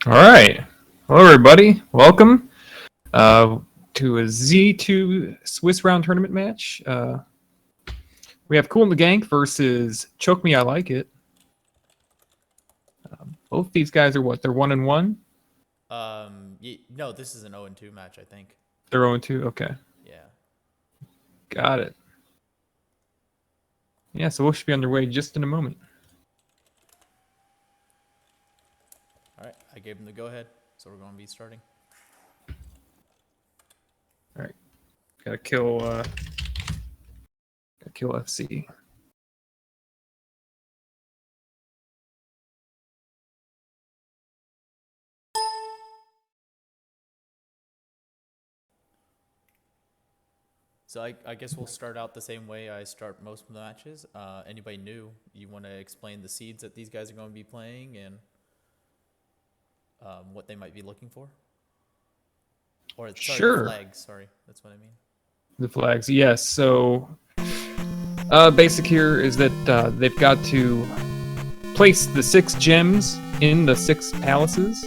All right. Hello, everybody. Welcome to a Z2 Swiss round tournament match. We have KoolAndTheGank versus ChokeMeILikeIt. Both these guys are what? They're 1-1? No, this is an 0-2 match, I think. They're 0-2? Okay. Yeah. Got it. Yeah, so we should be underway just in a moment. All right, I gave him the go-ahead, so we're going to be starting. All right. Gotta kill FC. So I guess we'll start out the same way I start most of the matches. Anybody new, you want to explain the seeds that these guys are going to be playing and what they might be looking for? Or sorry, Sure. the flags, sorry, that's what I mean. The flags, yes. So, basic here is that they've got to place the 6 gems in the 6 palaces,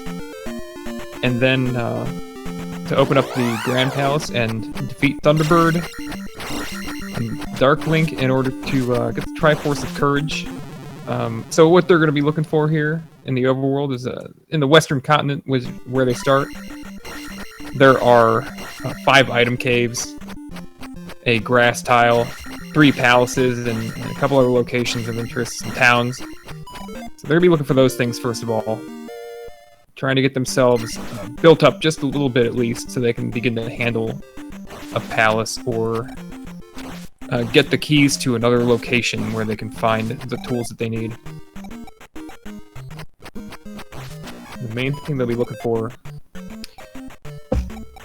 and then to open up the Grand Palace and defeat Thunderbird and Dark Link in order to get the Triforce of Courage. So what they're going to be looking for here in the overworld is in the Western Continent, where they start. There are 5 item caves, a grass tile, 3 palaces, and a couple other locations of interest and towns. So they're going to be looking for those things first of all, trying to get themselves built up just a little bit at least so they can begin to handle a palace or get the keys to another location where they can find the tools that they need. The main thing they'll be looking for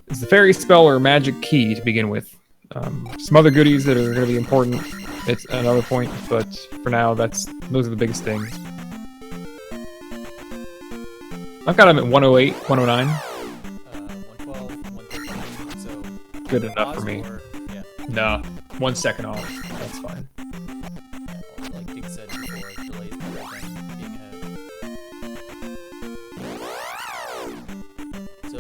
is the fairy spell or magic key to begin with. Some other goodies that are going to be important, it's another point, but for now, those are the biggest things. I've got them at 108, 109. 112, 113, so... Good enough for me. Yeah. No, 1 second off. That's fine. Yeah, like Dick said before, delays everything being ahead. So,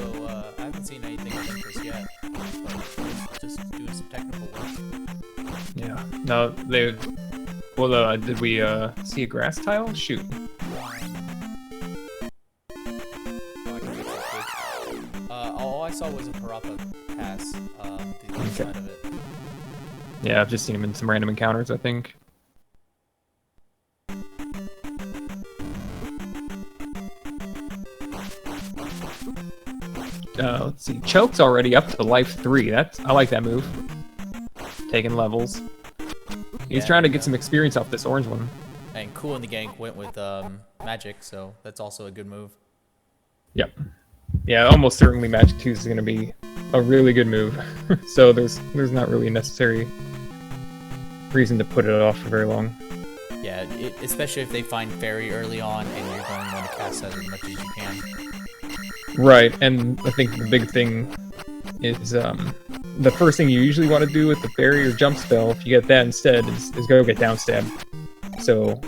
I haven't seen anything of interest yet, but just doing some technical work. Yeah. No, did we see a grass tile? Shoot. All I saw was a Parappa pass, the other side of it. Yeah, I've just seen him in some random encounters, I think. Let's see. Choke's already up to life 3. I like that move. Taking levels. He's trying to get some experience off this orange one. And KoolAndTheGank went with magic, so that's also a good move. Yep. Yeah, almost certainly Magic 2 is going to be a really good move. So there's not really a necessary reason to put it off for very long. Yeah, especially if they find Fairy early on and you're going to want to cast that as much as you can. Right, and I think the big thing is the first thing you usually want to do with the Fairy or Jump spell, if you get that instead, is go get Downstab. So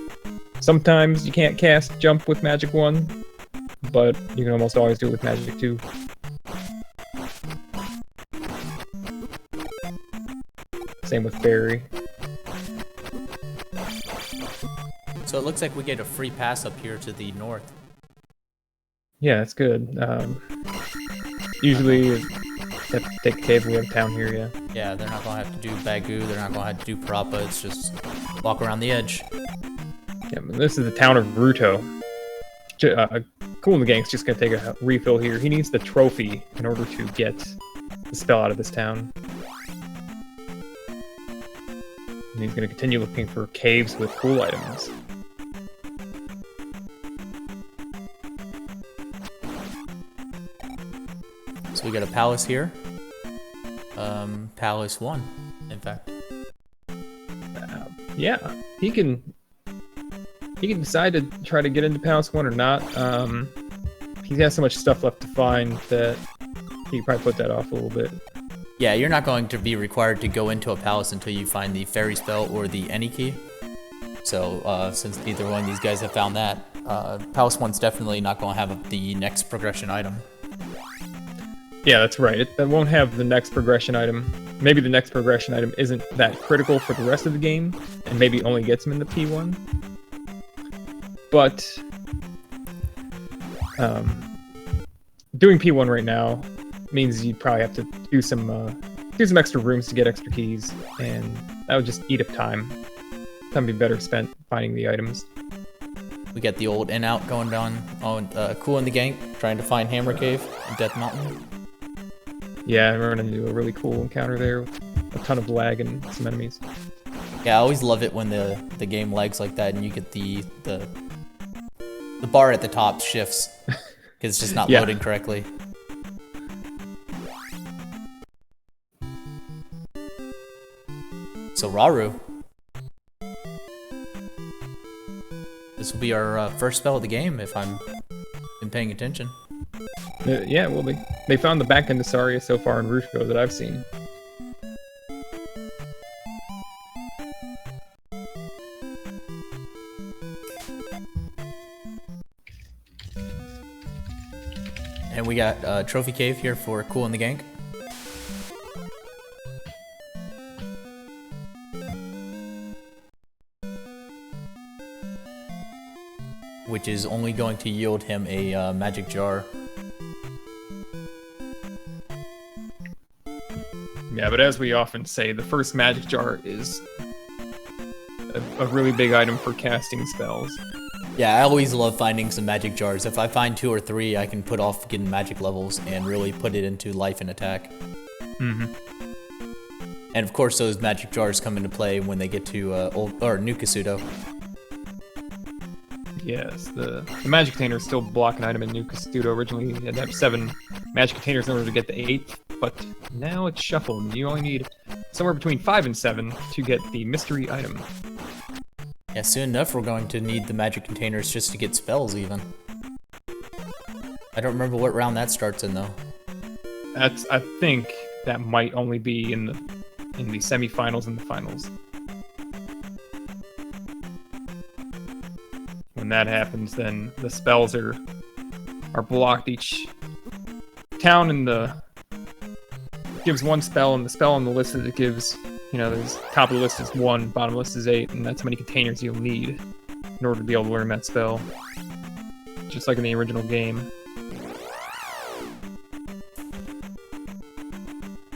sometimes you can't cast Jump with Magic 1, but you can almost always do it with Magic 2. Same with Fairy. So it looks like we get a free pass up here to the north. Yeah, that's good. Usually, you have to take a cave. We have a town here, yeah. Yeah, they're not going to have to do Bagu, they're not going to have to do Parappa, it's just walk around the edge. Yeah, but this is the town of Ruto. KoolAndTheGank's just going to take a refill here. He needs the trophy in order to get the spell out of this town. And he's going to continue looking for caves with cool items. So we got a palace here. Palace 1, in fact. Yeah, he can decide to try to get into Palace 1 or not. He's got so much stuff left to find that he can probably put that off a little bit. Yeah, you're not going to be required to go into a palace until you find the fairy spell or the any key. So, since neither one of these guys have found that, Palace 1's definitely not going to have the next progression item. Yeah, that's right. It won't have the next progression item. Maybe the next progression item isn't that critical for the rest of the game, and maybe only gets them in the P1. But doing P1 right now means you probably have to do some extra rooms to get extra keys, and that would just eat up time. Time would be better spent finding the items. We got the old in-out going on KoolAndTheGank, trying to find Hammer Cave and Death Mountain. Yeah, I'm running into a really cool encounter there with a ton of lag and some enemies. Yeah, I always love it when the game lags like that and you get the bar at the top shifts because it's just not loading correctly. So Raru, this will be our first spell of the game if I'm been paying attention. Yeah, well, they found the back end of Saria so far in Rushko that I've seen. And we got Trophy Cave here for KoolAndTheGank. Which is only going to yield him a magic jar. Yeah, but as we often say, the first magic jar is a really big item for casting spells. Yeah, I always love finding some magic jars. If I find 2 or 3, I can put off getting magic levels and really put it into life and attack. Mm-hmm. And of course, those magic jars come into play when they get to New Kasuto. Yes, the magic container is still block an item in New Kasuto. Originally, you had to have 7 magic containers in order to get the 8th, but now it's shuffled, and you only need somewhere between 5 and 7 to get the mystery item. Yeah, soon enough we're going to need the magic containers just to get spells, even. I don't remember what round that starts in, though. I think that might only be in the semifinals and the finals. When that happens, then the spells are blocked. Each town gives 1 spell, and the spell on the list that it gives, there's top of the list is 1, bottom of the list is 8, and that's how many containers you'll need in order to be able to learn that spell. Just like in the original game.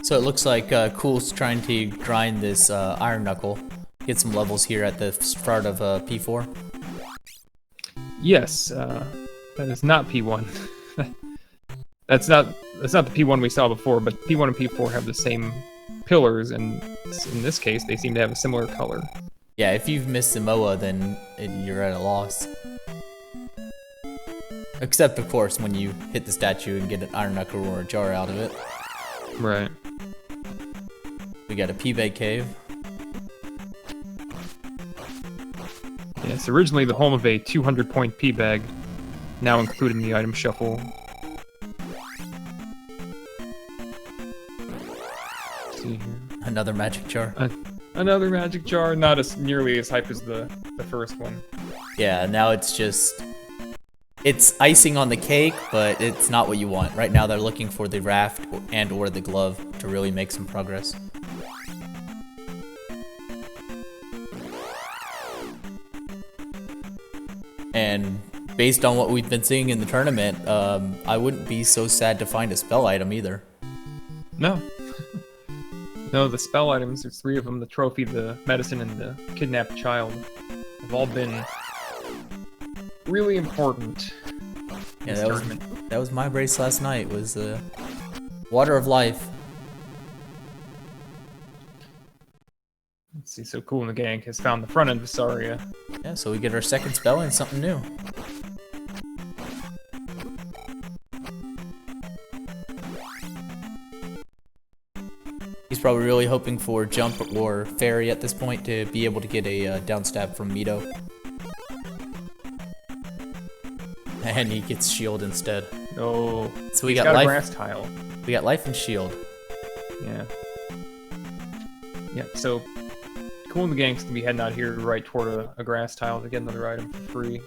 So it looks like Kool's trying to grind this Iron Knuckle, get some levels here at the start of P4. Yes, that is not P1. That's not the P1 we saw before, but P1 and P4 have the same pillars, and in this case, they seem to have a similar color. Yeah, if you've missed the MOA, then you're at a loss. Except, of course, when you hit the statue and get an Iron Knuckle or a jar out of it. Right. We got a P-Bag Cave. Yes, originally the home of a 200-point P-Bag, now included in the item shuffle. Let's see here. Another magic jar. Another magic jar, not as nearly as hype as the first one. Yeah, now it's icing on the cake, but it's not what you want. Right now they're looking for the raft and or the glove to really make some progress. And based on what we've been seeing in the tournament, I wouldn't be so sad to find a spell item either. No. No, the spell items, there's 3 of them, the trophy, the medicine, and the kidnapped child, have all been really important. Yeah, that was my brace last night, was the Water of Life. Let's see, so KoolAndTheGank has found the front end of Saria. Yeah, so we get our second spell and something new. He's probably really hoping for jump or fairy at this point to be able to get a down stab from Mito. And he gets shield instead. Oh, so we got life. A grass tile. We got life and shield. Yeah. Yeah, so KoolAndTheGank's gonna be heading out here right toward a grass tile to get another item for free.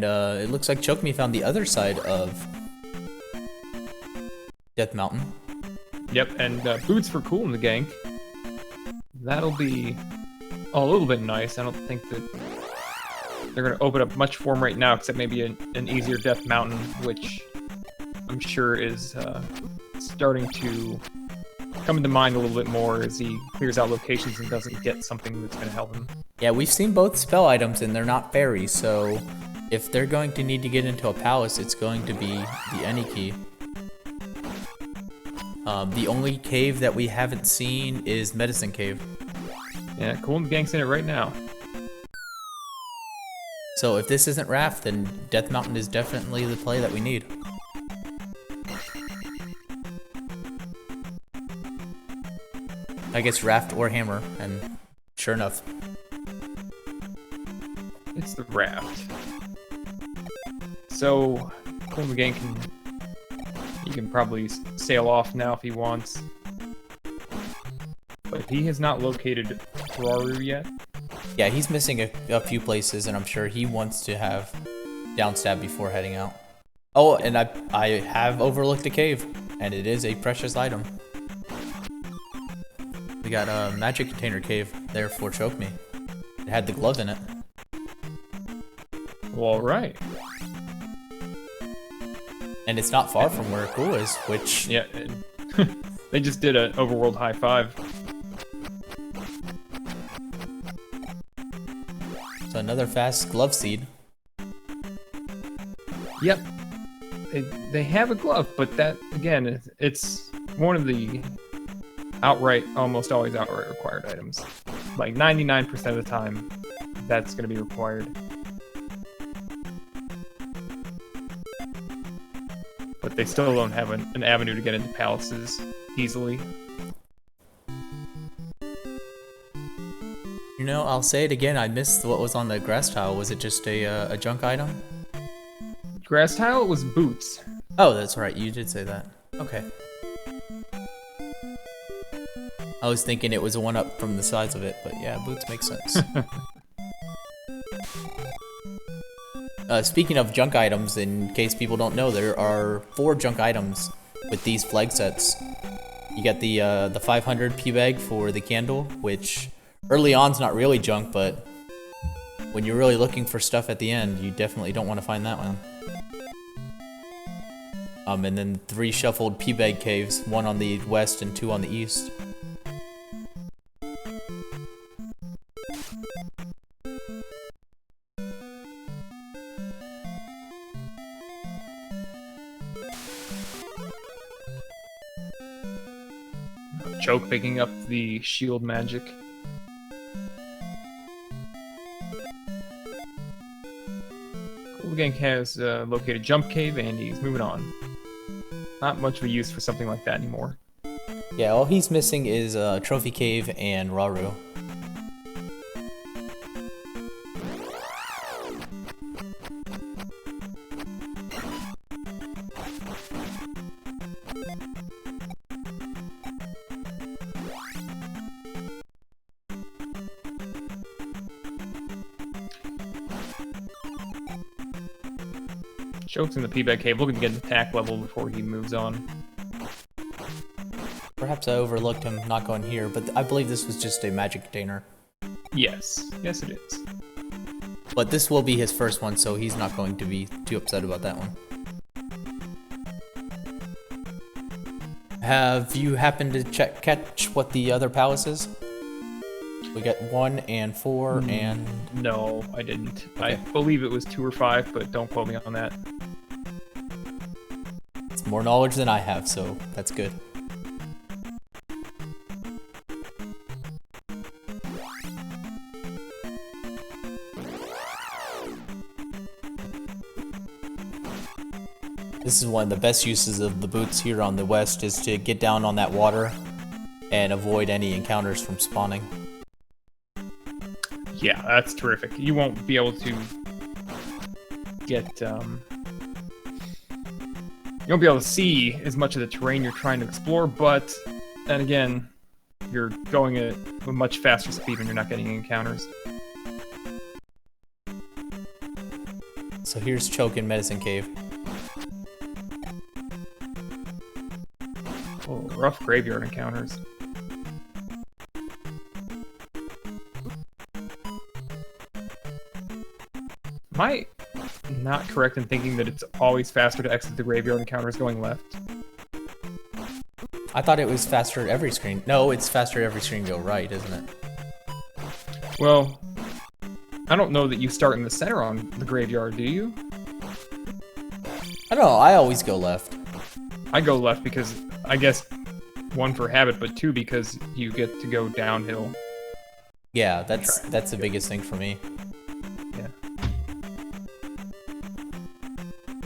And it looks like ChokeMe found the other side of Death Mountain. Yep, and boots for KoolAndTheGank. That'll be a little bit nice. I don't think that they're going to open up much for him right now, except maybe an easier Death Mountain, which I'm sure is starting to come into mind a little bit more as he clears out locations and doesn't get something that's going to help him. Yeah, we've seen both spell items, and they're not fairies, so if they're going to need to get into a palace, it's going to be the any key. The only cave that we haven't seen is Medicine Cave. Yeah, KoolAndTheGank's in it right now. So if this isn't Raft, then Death Mountain is definitely the play that we need. I guess Raft or Hammer, and sure enough. It's the Raft. So, KoolAndTheGank can probably sail off now if he wants. But he has not located Raru yet. Yeah, he's missing a few places, and I'm sure he wants to have downstab before heading out. Oh, and I have overlooked a cave, and it is a precious item. We got a magic container cave there for ChokeMe. It had the glove in it. Well, alright. And it's not far from where Cool is, which... Yeah, they just did an overworld high five. So another fast glove seed. Yep. They have a glove, but that, again, it's one of the almost always outright required items. Like 99% of the time, that's going to be required. But they still don't have an avenue to get into palaces easily. You know, I'll say it again, I missed what was on the grass tile. Was it just a junk item? Grass tile was boots. Oh, that's right, you did say that. Okay. I was thinking it was a one-up from the size of it, but yeah, boots make sense. Speaking of junk items, in case people don't know, there are 4 junk items with these flag sets. You got the 500 P bag for the candle, which early on's not really junk, but when you're really looking for stuff at the end, you definitely don't want to find that one. And then 3 shuffled P bag caves, 1 on the west and 2 on the east. Choke picking up the shield magic. KoolAndTheGank has located Jump Cave and he's moving on. Not much of a use for something like that anymore. Yeah, all he's missing is Trophy Cave and Raru. Choke's in the P-bag cave, looking to get an attack level before he moves on. Perhaps I overlooked him not going here, but I believe this was just a magic container. Yes. Yes, it is. But this will be his first one, so he's not going to be too upset about that one. Have you happened to catch what the other palace is? We got 1 and 4 and... No, I didn't. Okay. I believe it was 2 or 5, but don't quote me on that. It's more knowledge than I have, so that's good. This is one of the best uses of the boots here on the west, is to get down on that water and avoid any encounters from spawning. Yeah, that's terrific. You won't be able to get, you won't be able to see as much of the terrain you're trying to explore, but then again, you're going at a much faster speed when you're not getting encounters. So So here's Choke in Medicine Cave. Oh, rough graveyard encounters. Am I not correct in thinking that it's always faster to exit the graveyard encounters going left? I thought it was faster at every screen. No, it's faster at every screen go right, isn't it? Well, I don't know that you start in the center on the graveyard, do you? I don't know, I always go left. I go left because, I guess, one for habit, but two because you get to go downhill. Yeah, that's the biggest thing for me. Yeah.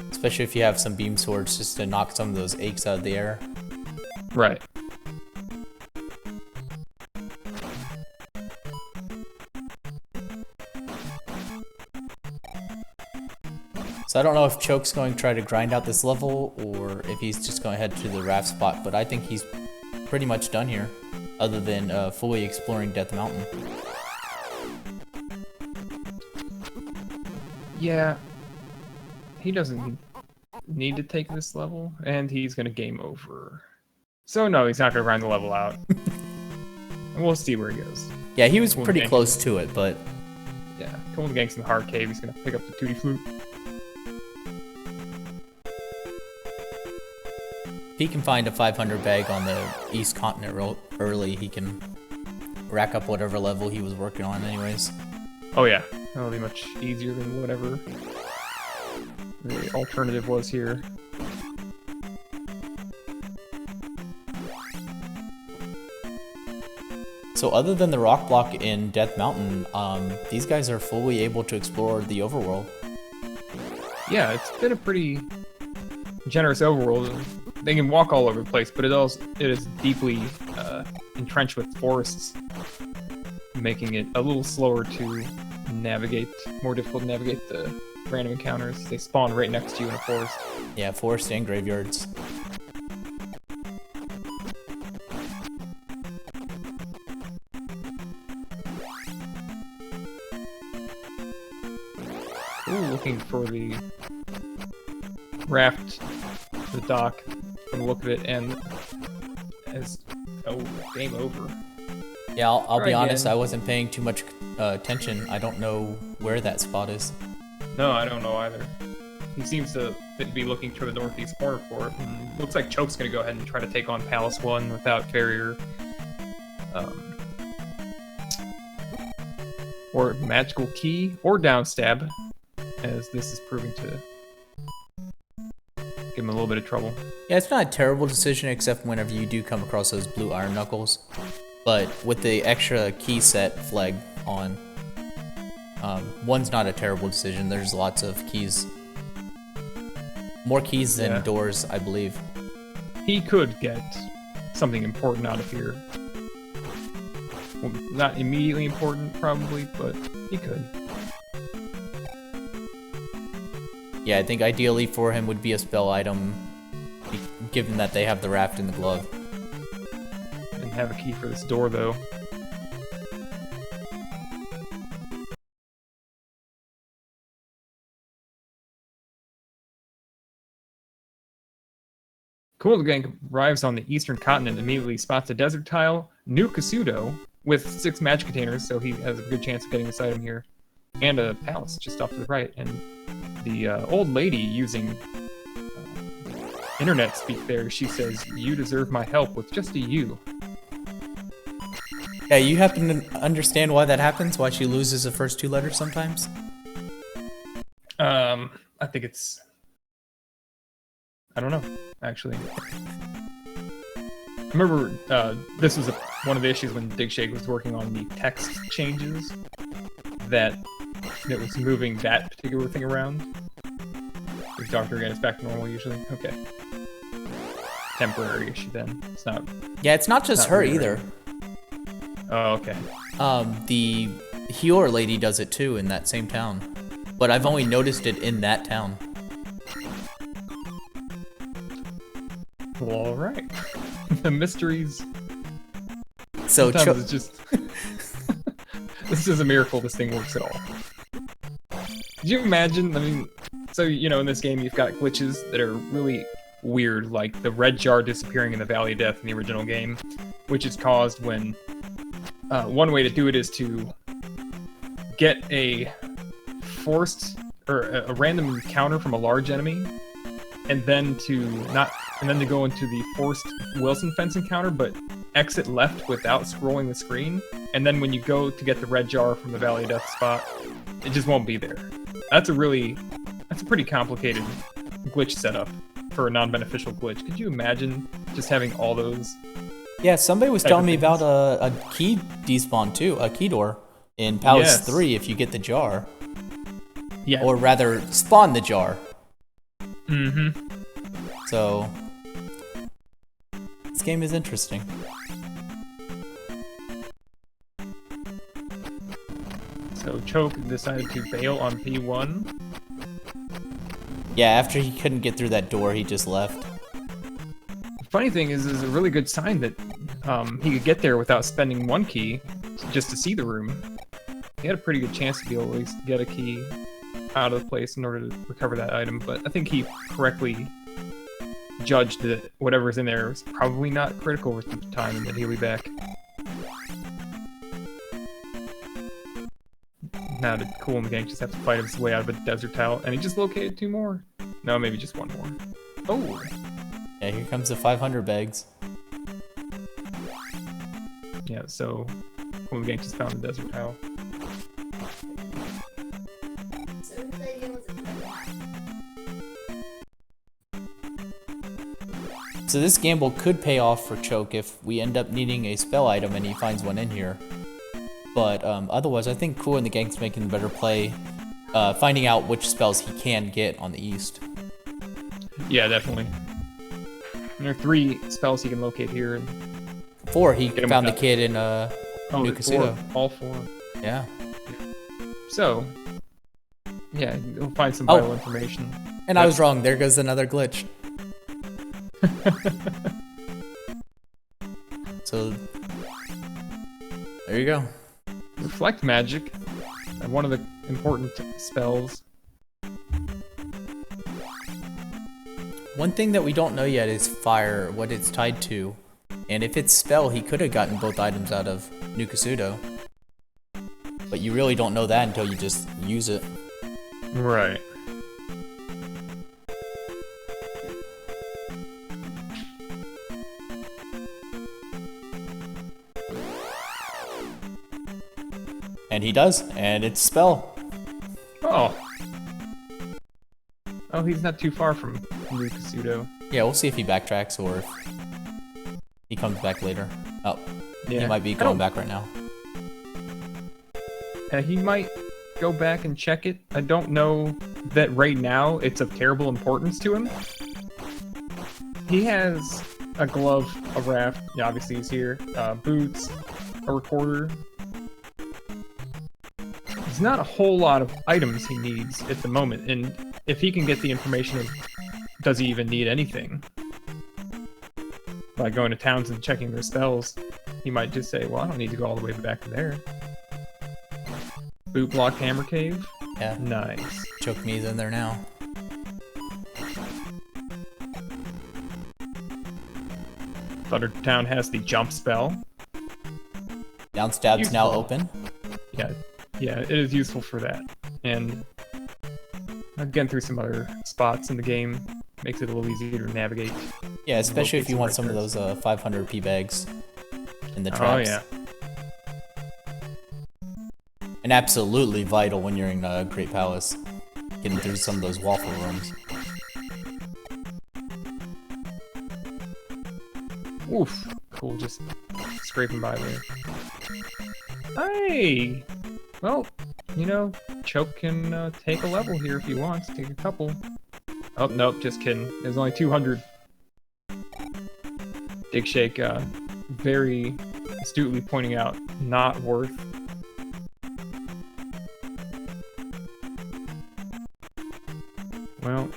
Especially if you have some beam swords just to knock some of those aches out of the air. Right. So I don't know if Choke's going to try to grind out this level or if he's just going to head to the raft spot, but I think he's pretty much done here, other than fully exploring Death Mountain. Yeah. He doesn't need to take this level, and he's going to game over. So no, he's not going to grind the level out. And we'll see where he goes. Yeah, he was pretty close to it, but... Yeah, KoolAndTheGank's in the hard cave. He's going to pick up the Tutti Flute. If he can find a 500 bag on the East Continent real early, he can rack up whatever level he was working on anyways. Oh yeah, that'll be much easier than whatever the alternative was here. So other than the rock block in Death Mountain, these guys are fully able to explore the overworld. Yeah, it's been a pretty generous overworld. They can walk all over the place, but it is deeply entrenched with forests, making it a little slower to navigate, more difficult to navigate the random encounters. They spawn right next to you in a forest. Yeah, forest and graveyards. Ooh, looking for the raft, the dock, from the look of it, and game over. Yeah, I'll be honest, again. I wasn't paying too much attention. I don't know where that spot is. No, I don't know either. He seems to be looking toward the northeast corner for it. Looks like Choke's going to go ahead and try to take on Palace 1 without Farrier. Or Magical Key, or Downstab, as this is proving to give him a little bit of trouble. Yeah, it's not a terrible decision, except whenever you do come across those blue iron knuckles. But with the extra key set flag on, one's not a terrible decision. There's lots of keys. More keys than doors, I believe. He could get something important out of here. Well, not immediately important, probably, but he could. Yeah, I think ideally for him would be a spell item, given that they have the raft in the glove. And have a key for this door, though. KoolAndTheGank arrives on the eastern continent and immediately spots a desert tile, New Kasudo, with 6 magic containers, so he has a good chance of getting this item here. And a palace just off to the right, and the old lady using internet speak there, she says, "You deserve my help with just a U." Yeah, you happen to understand why that happens? Why she loses the first 2 letters sometimes? I think it's... I don't know, actually. I remember this was one of the issues when Digshake was working on the text changes, that it was moving that particular thing around. Is Doctor again? It's back to normal usually? Okay. Temporary issue then. It's not... Yeah, it's not just her either. Oh, okay. The Healer lady does it too in that same town. But I've only noticed it in that town. Well, alright. The mysteries... So sometimes it's just... This is a miracle this thing works at all. Could you imagine, I mean, So, in this game, you've got glitches that are really weird, like the red jar disappearing in the Valley of Death in the original game, which is caused when one way to do it is to get a forced or a random encounter from a large enemy, and then to go into the forced Wilson fence encounter, but exit left without scrolling the screen. And then when you go to get the red jar from the Valley of Death spot, it just won't be there. That's a pretty complicated glitch setup for a non-beneficial glitch. Could you imagine just having all those? Yeah, somebody was telling me about a key despawn too, a key door in Palace 3 if you get the jar. Yeah. Or rather, spawn the jar. Mm-hmm. So, this game is interesting. So Choke decided to bail on P1. Yeah, after he couldn't get through that door, he just left. The funny thing is a really good sign that he could get there without spending one key just to see the room. He had a pretty good chance to be able to at least get a key out of the place in order to recover that item, but I think he correctly judged that whatever's in there is probably not critical at the time and that he'll be back. Now did KoolAndTheGank just have to fight his way out of a desert towel, and he just located 2 more. No, maybe just 1 more. Oh! Yeah, here comes the 500 bags. Yeah, so KoolAndTheGank just found the desert towel. So this gamble could pay off for Choke if we end up needing a spell item and he finds one in here. But otherwise, I think KoolAndTheGank's making the better play, finding out which spells he can get on the east. Yeah, definitely. And there are 3 spells he can locate here. And 4, he found the kid in New Casino. All 4. Yeah. So, yeah, he'll find some vital information. And I was wrong. There goes another glitch. So, there you go. Reflect magic, one of the important spells. One thing that we don't know yet is fire, what it's tied to. And if it's spell, he could have gotten both items out of New Casino. But you really don't know that until you just use it. Right. And he does, and it's spell. Oh. Oh, he's not too far from New Casino. Yeah, we'll see if he backtracks or if he comes back later. Oh, yeah. He might be going back right now. He might go back and check it. I don't know that right now it's of terrible importance to him. He has a glove, a raft, yeah, obviously he's here, boots, a recorder. There's not a whole lot of items he needs at the moment, and if he can get the information of does he even need anything by going to towns and checking their spells, he might just say, well, I don't need to go all the way back to there. Boot block hammer cave? Yeah. Nice. ChokeMe's in there now. Thundertown has the jump spell. Downstab's now open. Yeah, it is useful for that. And again, through some other spots in the game, makes it a little easier to navigate. Yeah, especially if you want some of those 500 P bags in the traps. Oh, yeah. And absolutely vital when you're in Great Palace, getting through some of those waffle rooms. Oof. Cool, just scraping by there. Hey! Well, you know, Choke can take a level here if he wants. Take a couple. Oh, nope, just kidding. There's only 200. Dig Shake very astutely pointing out, not worth. Well.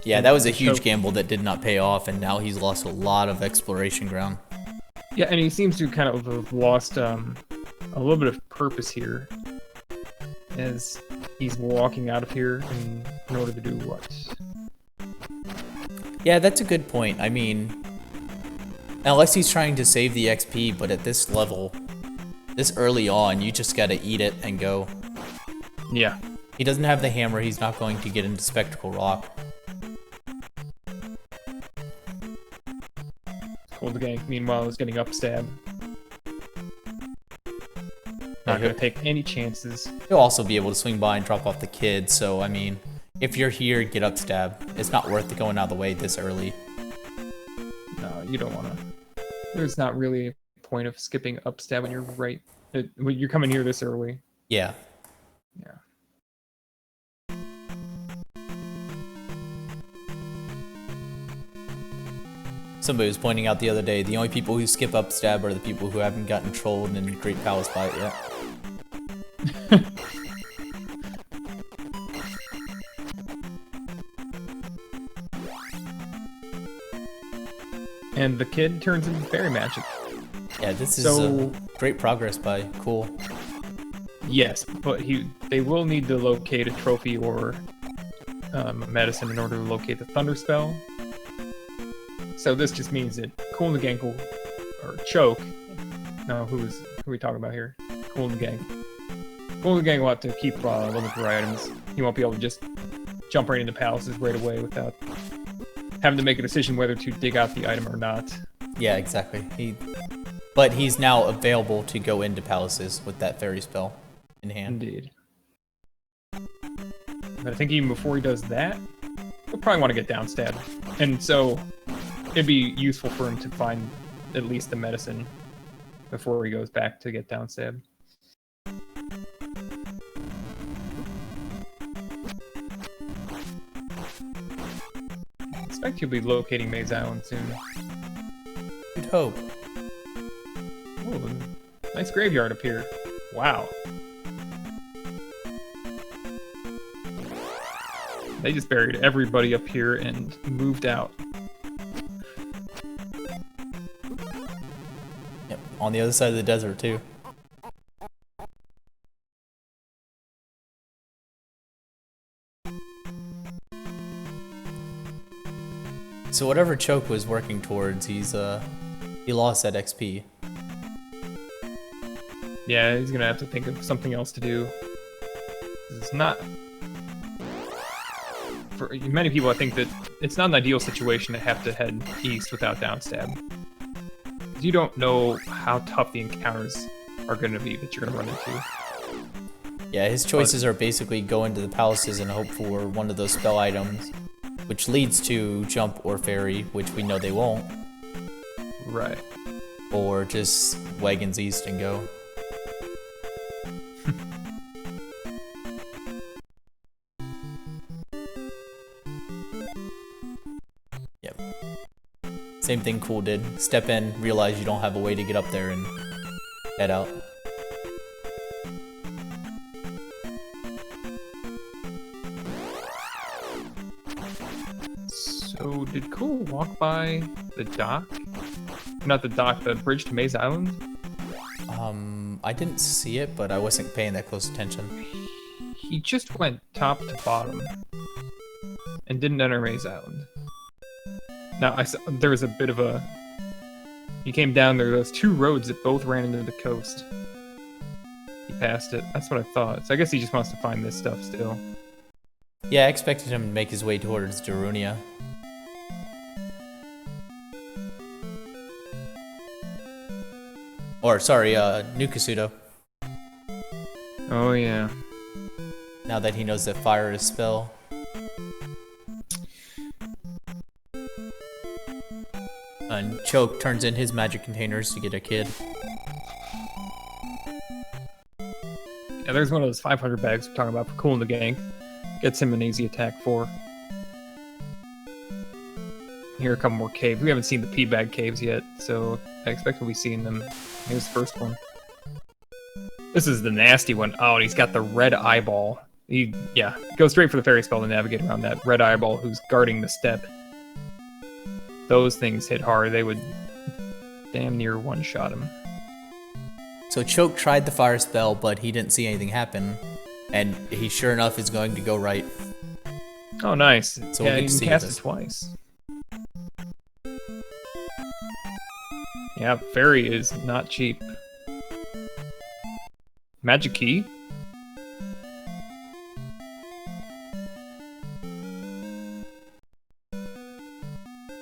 Yeah, that was a huge gamble that did not pay off, and now he's lost a lot of exploration ground. Yeah, and he seems to kind of have lost a little bit of purpose here. As he's walking out of here in order to do what? Yeah, that's a good point. I mean, unless he's trying to save the XP, but at this level, this early on, you just gotta eat it and go. Yeah. He doesn't have the hammer, he's not going to get into Spectacle Rock. KoolAndTheGank, meanwhile, is getting upstab. Not gonna take any chances. He'll also be able to swing by and drop off the kid, so I mean, if you're here, get upstab. It's not worth it going out of the way this early. No, you don't wanna. There's not really a point of skipping upstab when you're right. When you're coming here this early. Yeah. Yeah. Somebody was pointing out the other day, the only people who skip upstab are the people who haven't gotten trolled in Great Palace Fight yet. And the kid turns into fairy magic. Yeah, this is great progress by Cool. Yes, but they will need to locate a trophy or medicine in order to locate the thunder spell. So this just means that KoolAndTheGank will, or Choke. No, who are we talking about here? KoolAndTheGank. KoolAndTheGank will have to keep looking for items. He won't be able to just jump right into palaces right away without having to make a decision whether to dig out the item or not. Yeah, exactly. But he's now available to go into palaces with that fairy spell in hand. Indeed. But I think even before he does that, he'll probably want to get downstabbed. And so it'd be useful for him to find at least the medicine before he goes back to get downstabbed. I expect he'll be locating Maze Island soon. You'd hope. Oh, nice graveyard up here. Wow. They just buried everybody up here and moved out. Yep, on the other side of the desert too. So whatever Choke was working towards, he lost that XP. Yeah, he's gonna have to think of something else to do. It's not... For many people, I think that it's not an ideal situation to have to head east without downstab. You don't know how tough the encounters are going to be that you're going to run into. Yeah, his choices are basically go into the palaces and hope for one of those spell items, which leads to jump or fairy, which we know they won't. Right. Or just wagons east and go. Yep. Same thing Cool did. Step in, realize you don't have a way to get up there, and head out. So, did Cool walk by the dock? Not the dock, the bridge to Maze Island? I didn't see it, but I wasn't paying that close attention. He just went top to bottom and didn't enter Maze Island. Now, I saw there was a bit of a... He came down there, those two roads that both ran into the coast. He passed it. That's what I thought. So I guess he just wants to find this stuff still. Yeah, I expected him to make his way towards Darunia. Or, sorry, Nukasudo. Oh, yeah. Now that he knows that fire is spell. And Choke turns in his magic containers to get a kid. Yeah, there's one of those 500 bags we're talking about for KoolAndTheGank. Gets him an easy attack 4. Here are a couple more caves. We haven't seen the P-Bag caves yet, so I expect we'll be seeing them. Here's the first one. This is the nasty one. Oh, and he's got the red eyeball. He goes straight for the fairy spell to navigate around that red eyeball who's guarding the step. Those things hit hard. They would damn near one-shot him. So Choke tried the fire spell, but he didn't see anything happen. And he sure enough is going to go right. Oh, nice. So yeah, we'll get you to can see cast this. it twice. Yeah, fairy is not cheap. Magic key?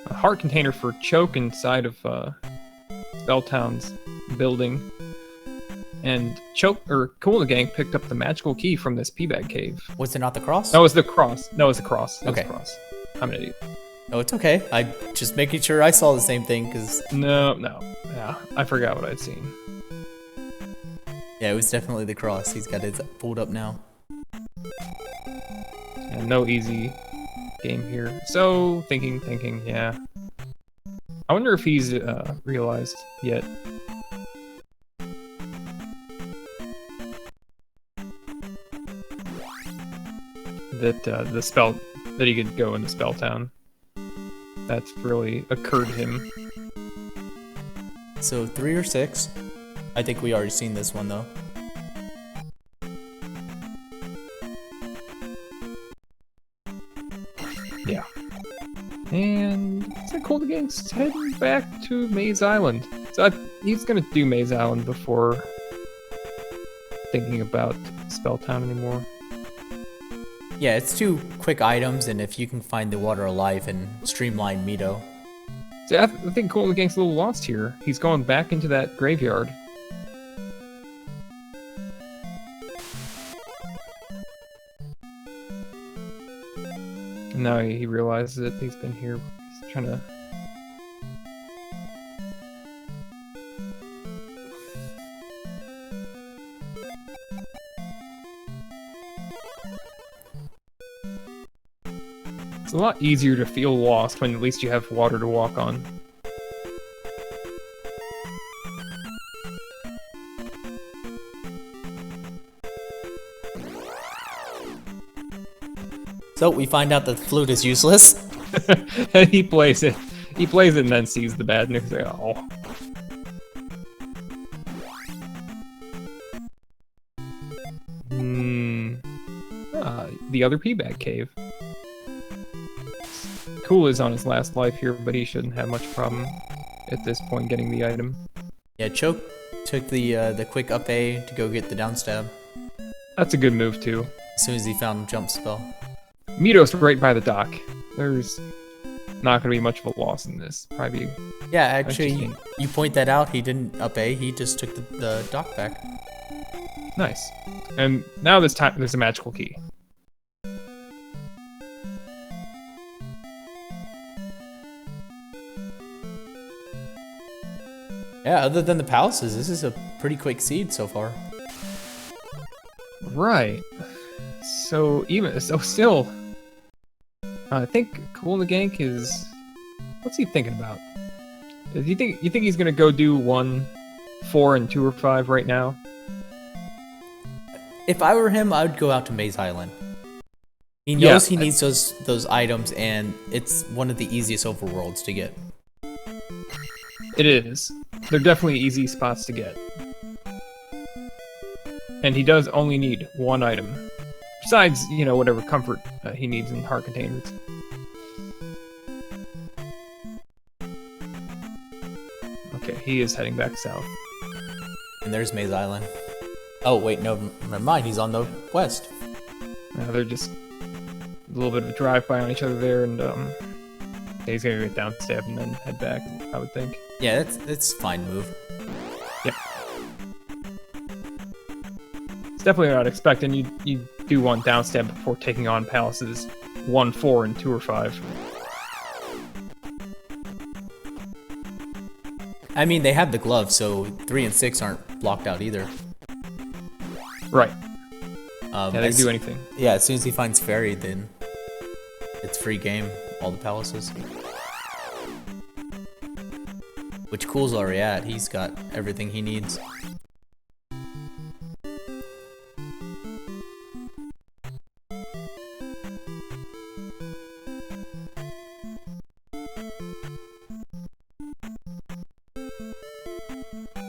A heart container for Choke inside of Spelltown's building. And KoolAndTheGank picked up the magical key from this P-bag cave. Was it not the cross? No, it was the cross. No, it was the cross. It was Okay. the cross. I'm an idiot. No, it's okay. I just making sure I saw the same thing because No. Yeah, I forgot what I'd seen. yeah, it was definitely the cross. He's got it pulled up now. And no easy game here. So, thinking, yeah. I wonder if he's realized yet. That the spell that he could go into Spelltown. That's really occurred to him. So 3 or 6. I think we already seen this one though. Yeah. And it's like KoolAndTheGank's heading back to Maze Island. So he's gonna do Maze Island before thinking about Spelltown anymore. Yeah, it's 2 quick items, and if you can find the water alive and streamline Mito. See, I think KoolAndTheGank's a little lost here. He's going back into that graveyard. And now he realizes that he's been here. He's trying to... It's a lot easier to feel lost when at least you have water to walk on. So we find out that the flute is useless. And he plays it. He plays it and then sees the bad news. Like, oh. The other P-bag cave. Kool is on his last life here, but he shouldn't have much problem at this point getting the item. Yeah, Choke took the quick up A to go get the down stab That's a good move too. as soon as he found jump spell. Mito's right by the dock. There's not going to be much of a loss in this. Probably. Yeah, actually, Interesting. you point that out. He didn't up A. He just took the dock back. Nice. And now this time there's a magical key. Yeah, other than the palaces, this is a pretty quick seed so far. Right. So still, I think KoolAndTheGank is. What's he thinking about? Do you think he's gonna go do 1, 4, and 2 or 5 right now? If I were him, I would go out to Maze Island. He knows Yeah, he needs those items, and it's one of the easiest overworlds to get. It is. They're definitely easy spots to get. And he does only need 1 item. Besides, whatever comfort he needs in heart containers. Okay, he is heading back south. And there's Maze Island. Oh, wait, no, never mind. He's on the west. They're just a little bit of a drive-by on each other there, and he's gonna get down stab and then head back, I would think. Yeah, that's a fine move. Yeah. It's definitely not expecting you do 1 down stab before taking on palaces 1, 4, and 2 or 5. I mean, they have the glove, so 3 and 6 aren't blocked out either. Right. Yeah, they can do anything. Yeah, as soon as he finds Fairy, then it's free game, all the palaces. Which Kool's already at, he's got everything he needs.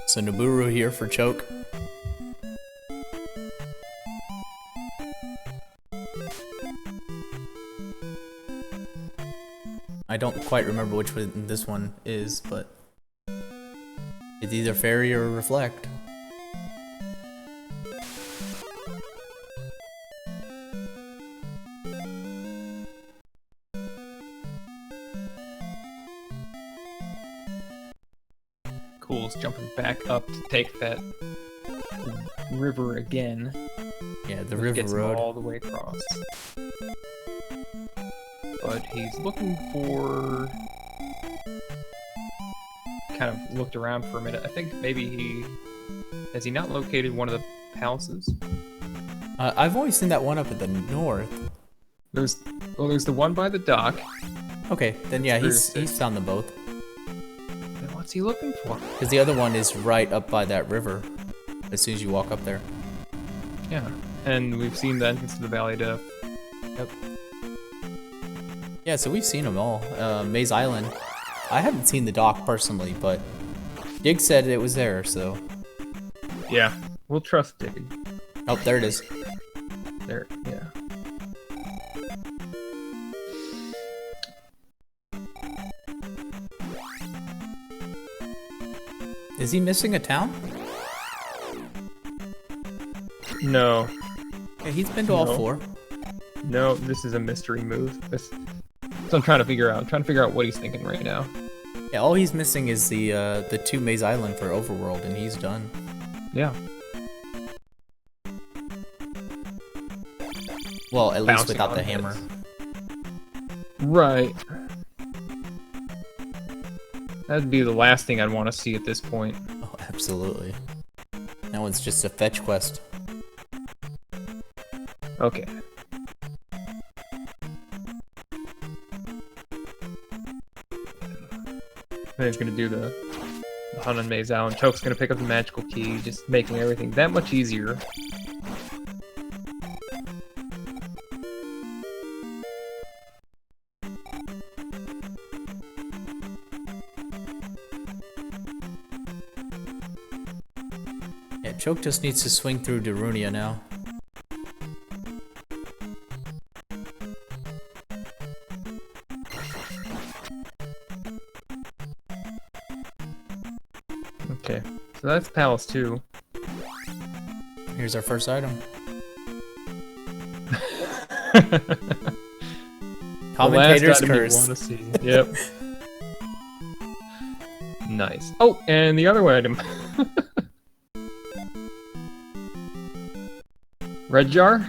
So Naburu here for Choke. I don't quite remember which one this one is, but it's either fairy or reflect. Cool's jumping back up to take that river again. Yeah, the river gets him road. all the way across. But he's looking for... Kind of looked around for a minute. I think maybe he... Has he not located one of the palaces? I've only seen that one up at the north. There's the one by the dock. Okay, then yeah, he's found them both. Then what's he looking for? Because the other one is right up by that river. As soon as you walk up there. Yeah, and we've seen the entrance to the Valley of Death. Yep. Yeah, so we've seen them all. Maze Island. I haven't seen the dock personally, but Dig said it was there, so. Yeah, we'll trust Dig. Oh, there it is. There, yeah. Is he missing a town? No. Yeah, he's been to all four. No, this is a mystery move. This I'm trying to figure out. I'm trying to figure out what he's thinking right now. Yeah, all he's missing is the 2 Maze Island for Overworld, and he's done. Yeah. Well, at least Bouncing without on the heads. hammer. Right. That'd be the last thing I'd want to see at this point. Oh, absolutely. That one's just a fetch quest. Okay. Then he's gonna do the hunt on Maze Island. Choke's gonna pick up the magical key, just making everything that much easier. Yeah, Choke just needs to swing through Darunia now. Okay, so that's Palace 2. Here's our first item. Commentator's curse. See. Yep. Nice. Oh, and the other item. Red jar?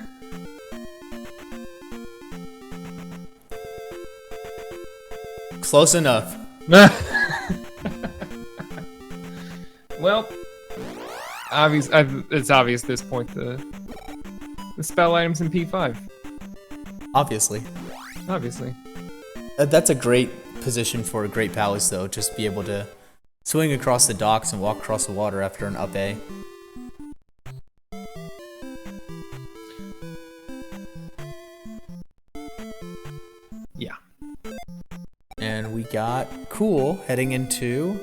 Close enough. Well, it's obvious at this point the spell items in P5. Obviously. Obviously. That's a great position for a great palace, though. Just be able to swing across the docks and walk across the water after an up A. Yeah. And we got Cool heading into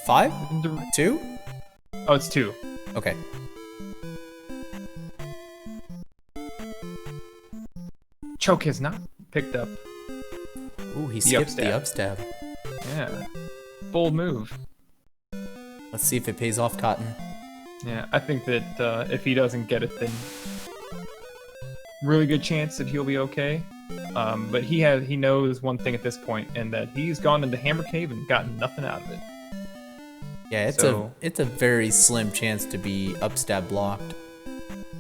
5? 2? Oh, it's 2. Okay. Choke has not picked up. Ooh, he skipped the upstab. Yeah. Bold move. Let's see if it pays off, Cotton. Yeah, I think that if he doesn't get it, then really good chance that he'll be okay. But he knows one thing at this point, and that he's gone into Hammer Cave and gotten nothing out of it. Yeah, it's a very slim chance to be upstab blocked.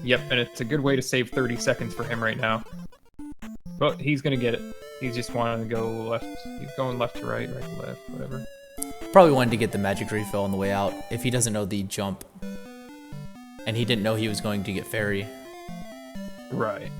Yep, and it's a good way to save 30 seconds for him right now. But he's gonna get it. He's just wanting to go left. He's going left to right, right to left, whatever. Probably wanted to get the magic refill on the way out if he doesn't know the jump. And he didn't know he was going to get fairy. Right.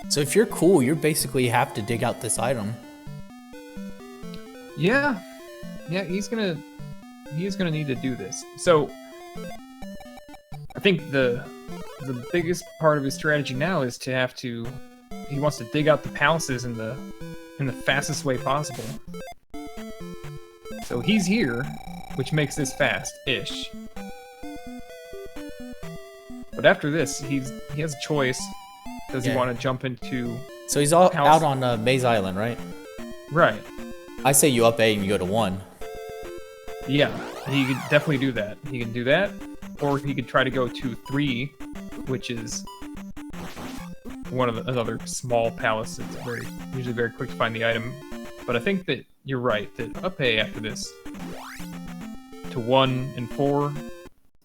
So if you're Cool, you basically have to dig out this item. Yeah. Yeah, he is gonna need to do this. So I think the biggest part of his strategy now is he wants to dig out the palaces in the in the fastest way possible. So he's here, which makes this fast-ish. But after this, he has a choice. Does he want to jump into... So he's out on Maze Island, right? Right. I say you up A and you go to 1. Yeah, he could definitely do that. He can do that, or he could try to go to 3, which is one of another small palace. It's usually very quick to find the item. But I think that you're right, that up A after this to 1 and 4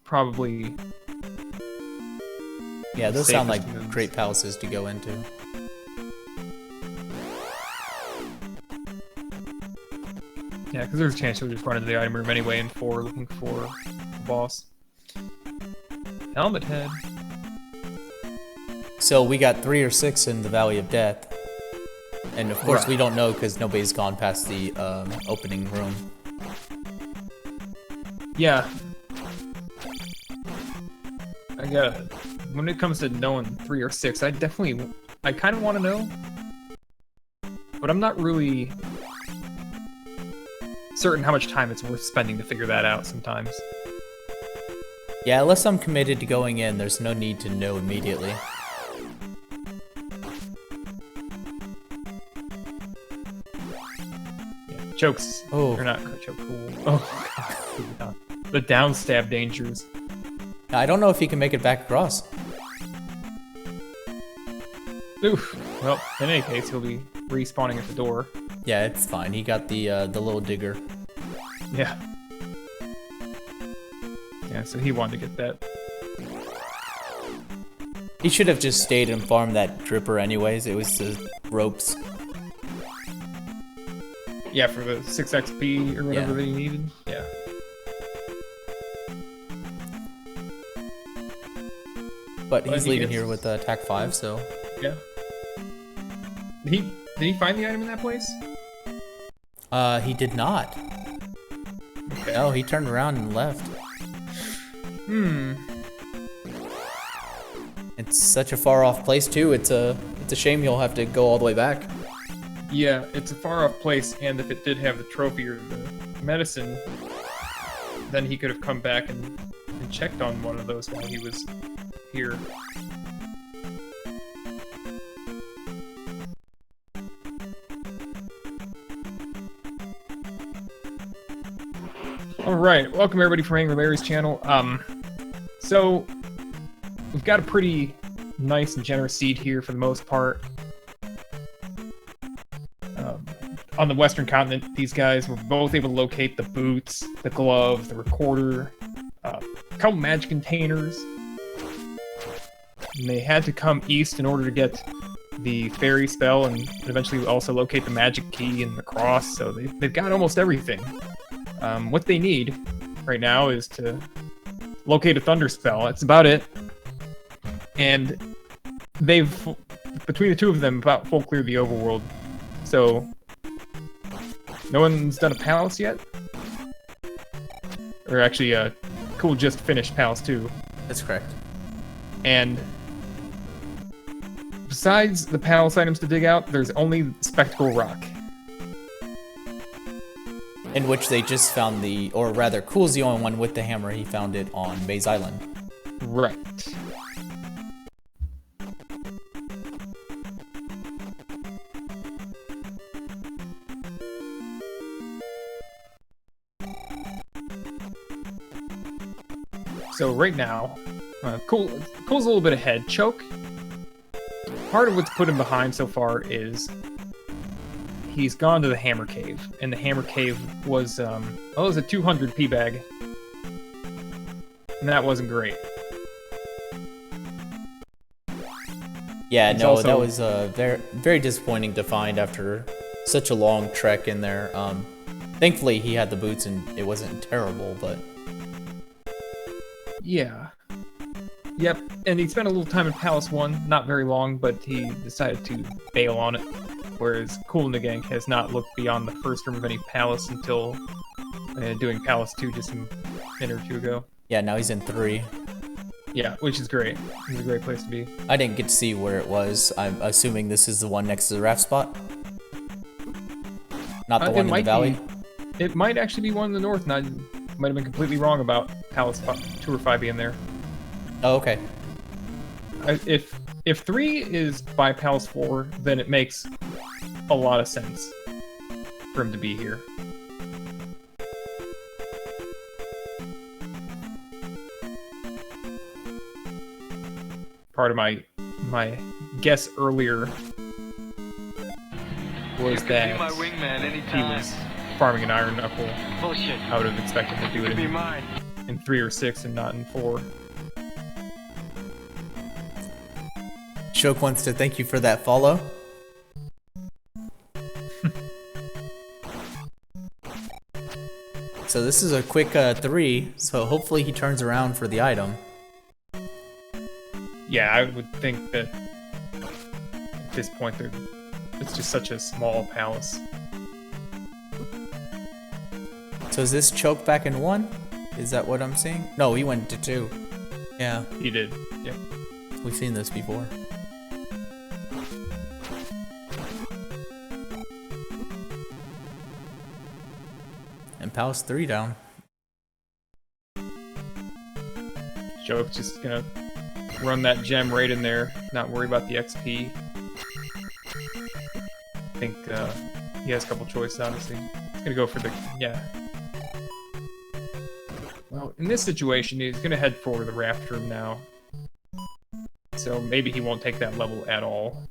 probably... Yeah, those sound like great palaces to go into. Yeah, because there's a chance you'll just run into the item room anyway in 4 looking for the boss. Helmet head. So we got 3 or 6 in the Valley of Death. And of course we don't know because nobody's gone past the opening room. Yeah. When it comes to knowing 3 or 6, I kind of want to know. But I'm not really certain how much time it's worth spending to figure that out sometimes. Yeah, unless I'm committed to going in, there's no need to know immediately. Yeah, chokes. Oh. Or not choke. Cool. Oh, God. The down stab dangers. I don't know if he can make it back across. Oof. Well, in any case, he'll be respawning at the door. Yeah, it's fine. He got the little digger. Yeah. Yeah, so he wanted to get that. He should have just stayed and farmed that dripper anyways. It was the ropes. Yeah, for the 6 XP or whatever they needed. Yeah. But he's leaving here with attack 5, so... Yeah. Did he find the item in that place? He did not. Okay. No, he turned around and left. It's such a far off place too. It's a shame he'll have to go all the way back. Yeah, it's a far off place, and if it did have the trophy or the medicine, then he could have come back and checked on one of those while he was here. Alright, welcome everybody from Angry Larry's channel. So, we've got a pretty nice and generous seed here for the most part. On the western continent, these guys were both able to locate the boots, the glove, the recorder, a couple magic containers. And they had to come east in order to get the fairy spell and eventually also locate the magic key and the cross, so they've got almost everything. What they need right now is to locate a thunder spell. That's about it. And they've, between the two of them, about full cleared the overworld. So, no one's done a palace yet? Or actually, Cool just finished Palace 2. That's correct. And besides the palace items to dig out, there's only Spectacle Rock. In which they just found the, or rather, Cool's the only one with the hammer. He found it on Maze Island. Right. So right now, Cool's a little bit ahead. Choke, part of what's put him behind so far is he's gone to the Hammer Cave, and the Hammer Cave was, it was a 200 P-bag, and that wasn't great. Yeah, It's no, also- that was very, very disappointing to find after such a long trek in there. Thankfully, he had the boots and it wasn't terrible, but... Yeah. Yep, and he spent a little time in Palace 1, not very long, but he decided to bail on it. Whereas KoolAndTheGank has not looked beyond the first room of any palace until doing Palace 2 just a minute or two ago. Yeah, now he's in 3. Yeah, which is great. It's a great place to be. I didn't get to see where it was. I'm assuming this is the one next to the raft spot. Not the It one in the might valley? It might actually be one in the north, and I might have been completely wrong about Palace 2 or 5 being there. Oh, okay. If 3 is by Palace 4, then it makes a lot of sense for him to be here. Part of my guess earlier was that my wingman he anytime. was farming an iron knuckle. Bullshit. I would have expected to do it Be mine. in 3 or 6 and not in 4. Choke wants to thank you for that follow. So this is a quick 3, so hopefully he turns around for the item. Yeah, I would think that at this point it's just such a small palace. So is this Choke back in 1? Is that what I'm seeing? No, he went to 2. Yeah, He did. Yeah. we've seen this before. And Palace 3 down. Joke's just gonna run that gem right in there, not worry about the XP. I think he has a couple choices, obviously. He's gonna go for the, yeah. Well, in this situation, he's gonna head for the raft room now. So maybe he won't take that level at all.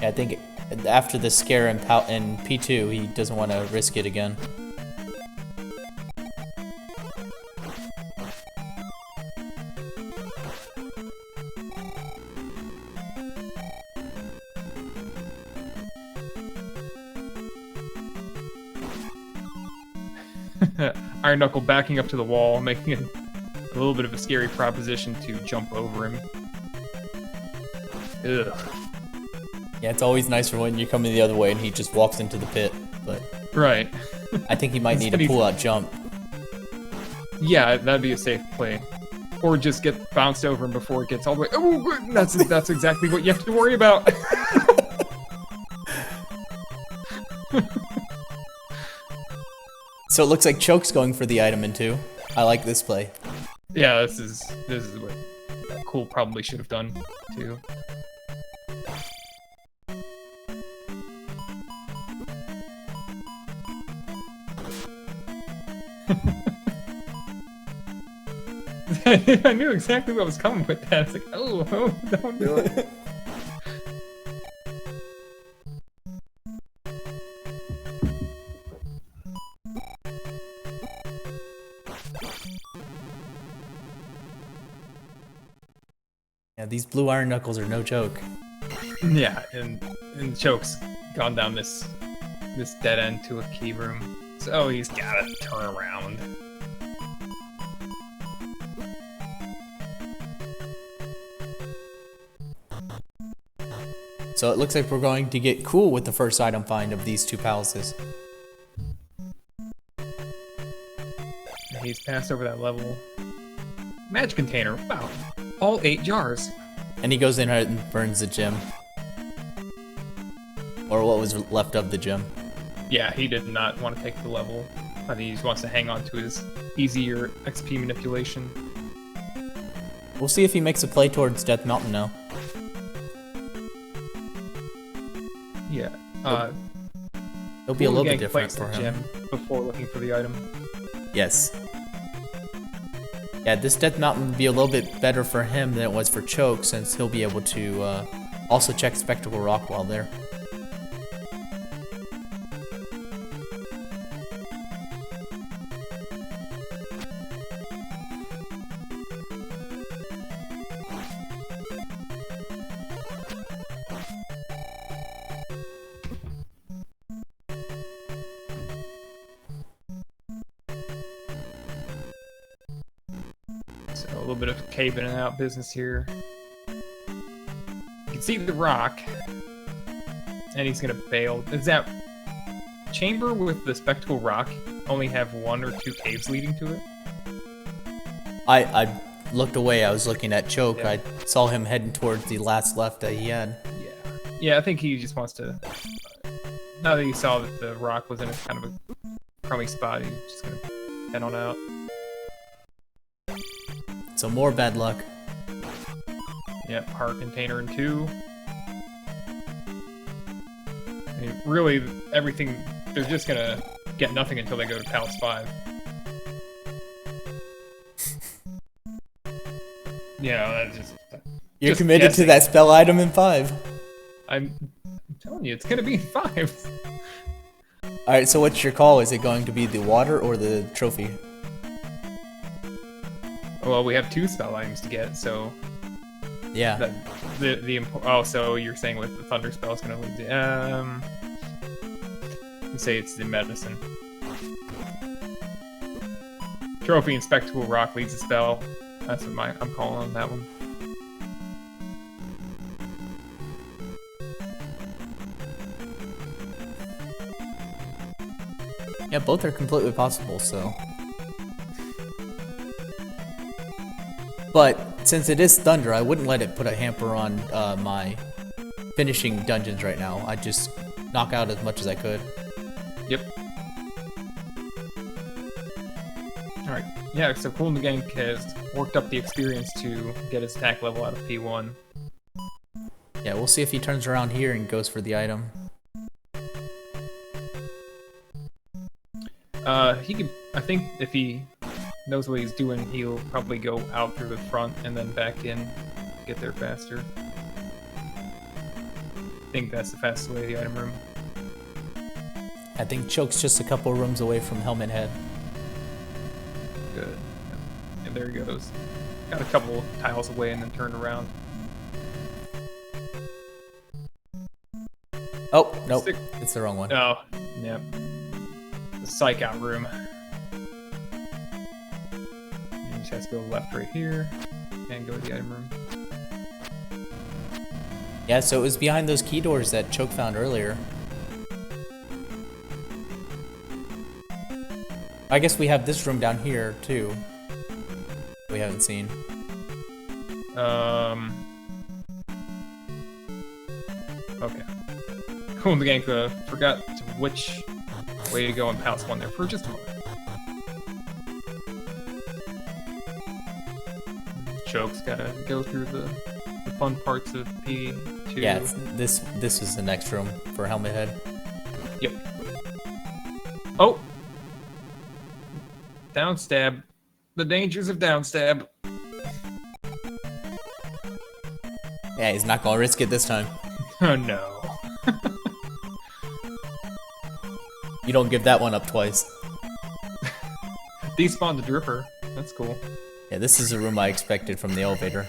Yeah, I think after the scare in P2, he doesn't want to risk it again. Iron Knuckle backing up to the wall, making it a little bit of a scary proposition to jump over him. Ugh. Yeah, it's always nicer when you're coming the other way and he just walks into the pit, but Right. I think he might need a Instead pull-out jump. Yeah, that'd be a safe play. Or just get bounced over him before it gets all the way. Oh, that's exactly what you have to worry about. So it looks like Choke's going for the item in 2. I like this play. Yeah, this is what Cool probably should have done too. I knew exactly what was coming with that. It's like, oh, don't do it. Yeah, these blue iron knuckles are no joke. Yeah, and Choke's gone down this dead end to a key room. So he's gotta turn around. So it looks like we're going to get Cool with the first item find of these 2 palaces. He's passed over that level. Magic container. Wow. All 8 jars. And he goes in and burns the gem. Or what was left of the gem. Yeah, he did not want to take the level. I think he just wants to hang on to his easier XP manipulation. We'll see if he makes a play towards Death Mountain now. Yeah. It'll be a little bit KoolAndTheGank different plays for the him. gem before looking for the item. Yes. Yeah, this Death Mountain would be a little bit better for him than it was for Choke, since he'll be able to also check Spectacle Rock while there. So a little bit of cave in and out business here. You can see the rock. And he's gonna bail. Does that chamber with the spectacle rock only have 1 or 2 caves leading to it? I looked away, I was looking at Choke. Yeah. I saw him heading towards the last left that he had. Yeah, I think he just wants to. Now that he saw that the rock was in a kind of a crummy spot, he's just gonna head on out. So more bad luck. Yep, heart container in 2. I mean, really, everything, they're just gonna get nothing until they go to Palace 5. Yeah, that's just... You're just committed guessing. to that spell item in 5. I'm telling you, it's gonna be 5. Alright, so what's your call? Is it going to be the water or the trophy? Well, we have 2 spell items to get, so... Yeah. Oh, so you're saying with the thunder spell, it's gonna lead to let's say it's the medicine. Trophy and spectacle rock leads the spell. That's what I'm calling on that one. Yeah, both are completely possible, so. But since it is thunder, I wouldn't let it put a hamper on my finishing dungeons right now. I'd just knock out as much as I could. Yep. Alright, yeah, so KoolAndTheGank has worked up the experience to get his attack level out of P1. Yeah, we'll see if he turns around here and goes for the item. He can, I think if he knows what he's doing, he'll probably go out through the front and then back in, get there faster. I think that's the fastest way to the item room. I think Choke's just a couple rooms away from Helmet Head. Good. And there he goes. Got a couple tiles away and then turned around. Oh, nope. It's the wrong one. Oh, yeah. The psych out room. And just has to go left right here and go to the item room. Yeah, so it was behind those key doors that Choke found earlier. I guess we have this room down here, too. We haven't seen. Okay. KoolAndTheGank forgot which way to go in Palace 1 there for just a moment. Choke's gotta go through the fun parts of P2. Yeah, this is the next room for Helmet Head. Yep. Oh! Downstab. The dangers of downstab. Yeah, he's not gonna risk it this time. Oh no. You don't give that one up twice. Despawned the Dripper. That's cool. Yeah, this is a room I expected from the elevator.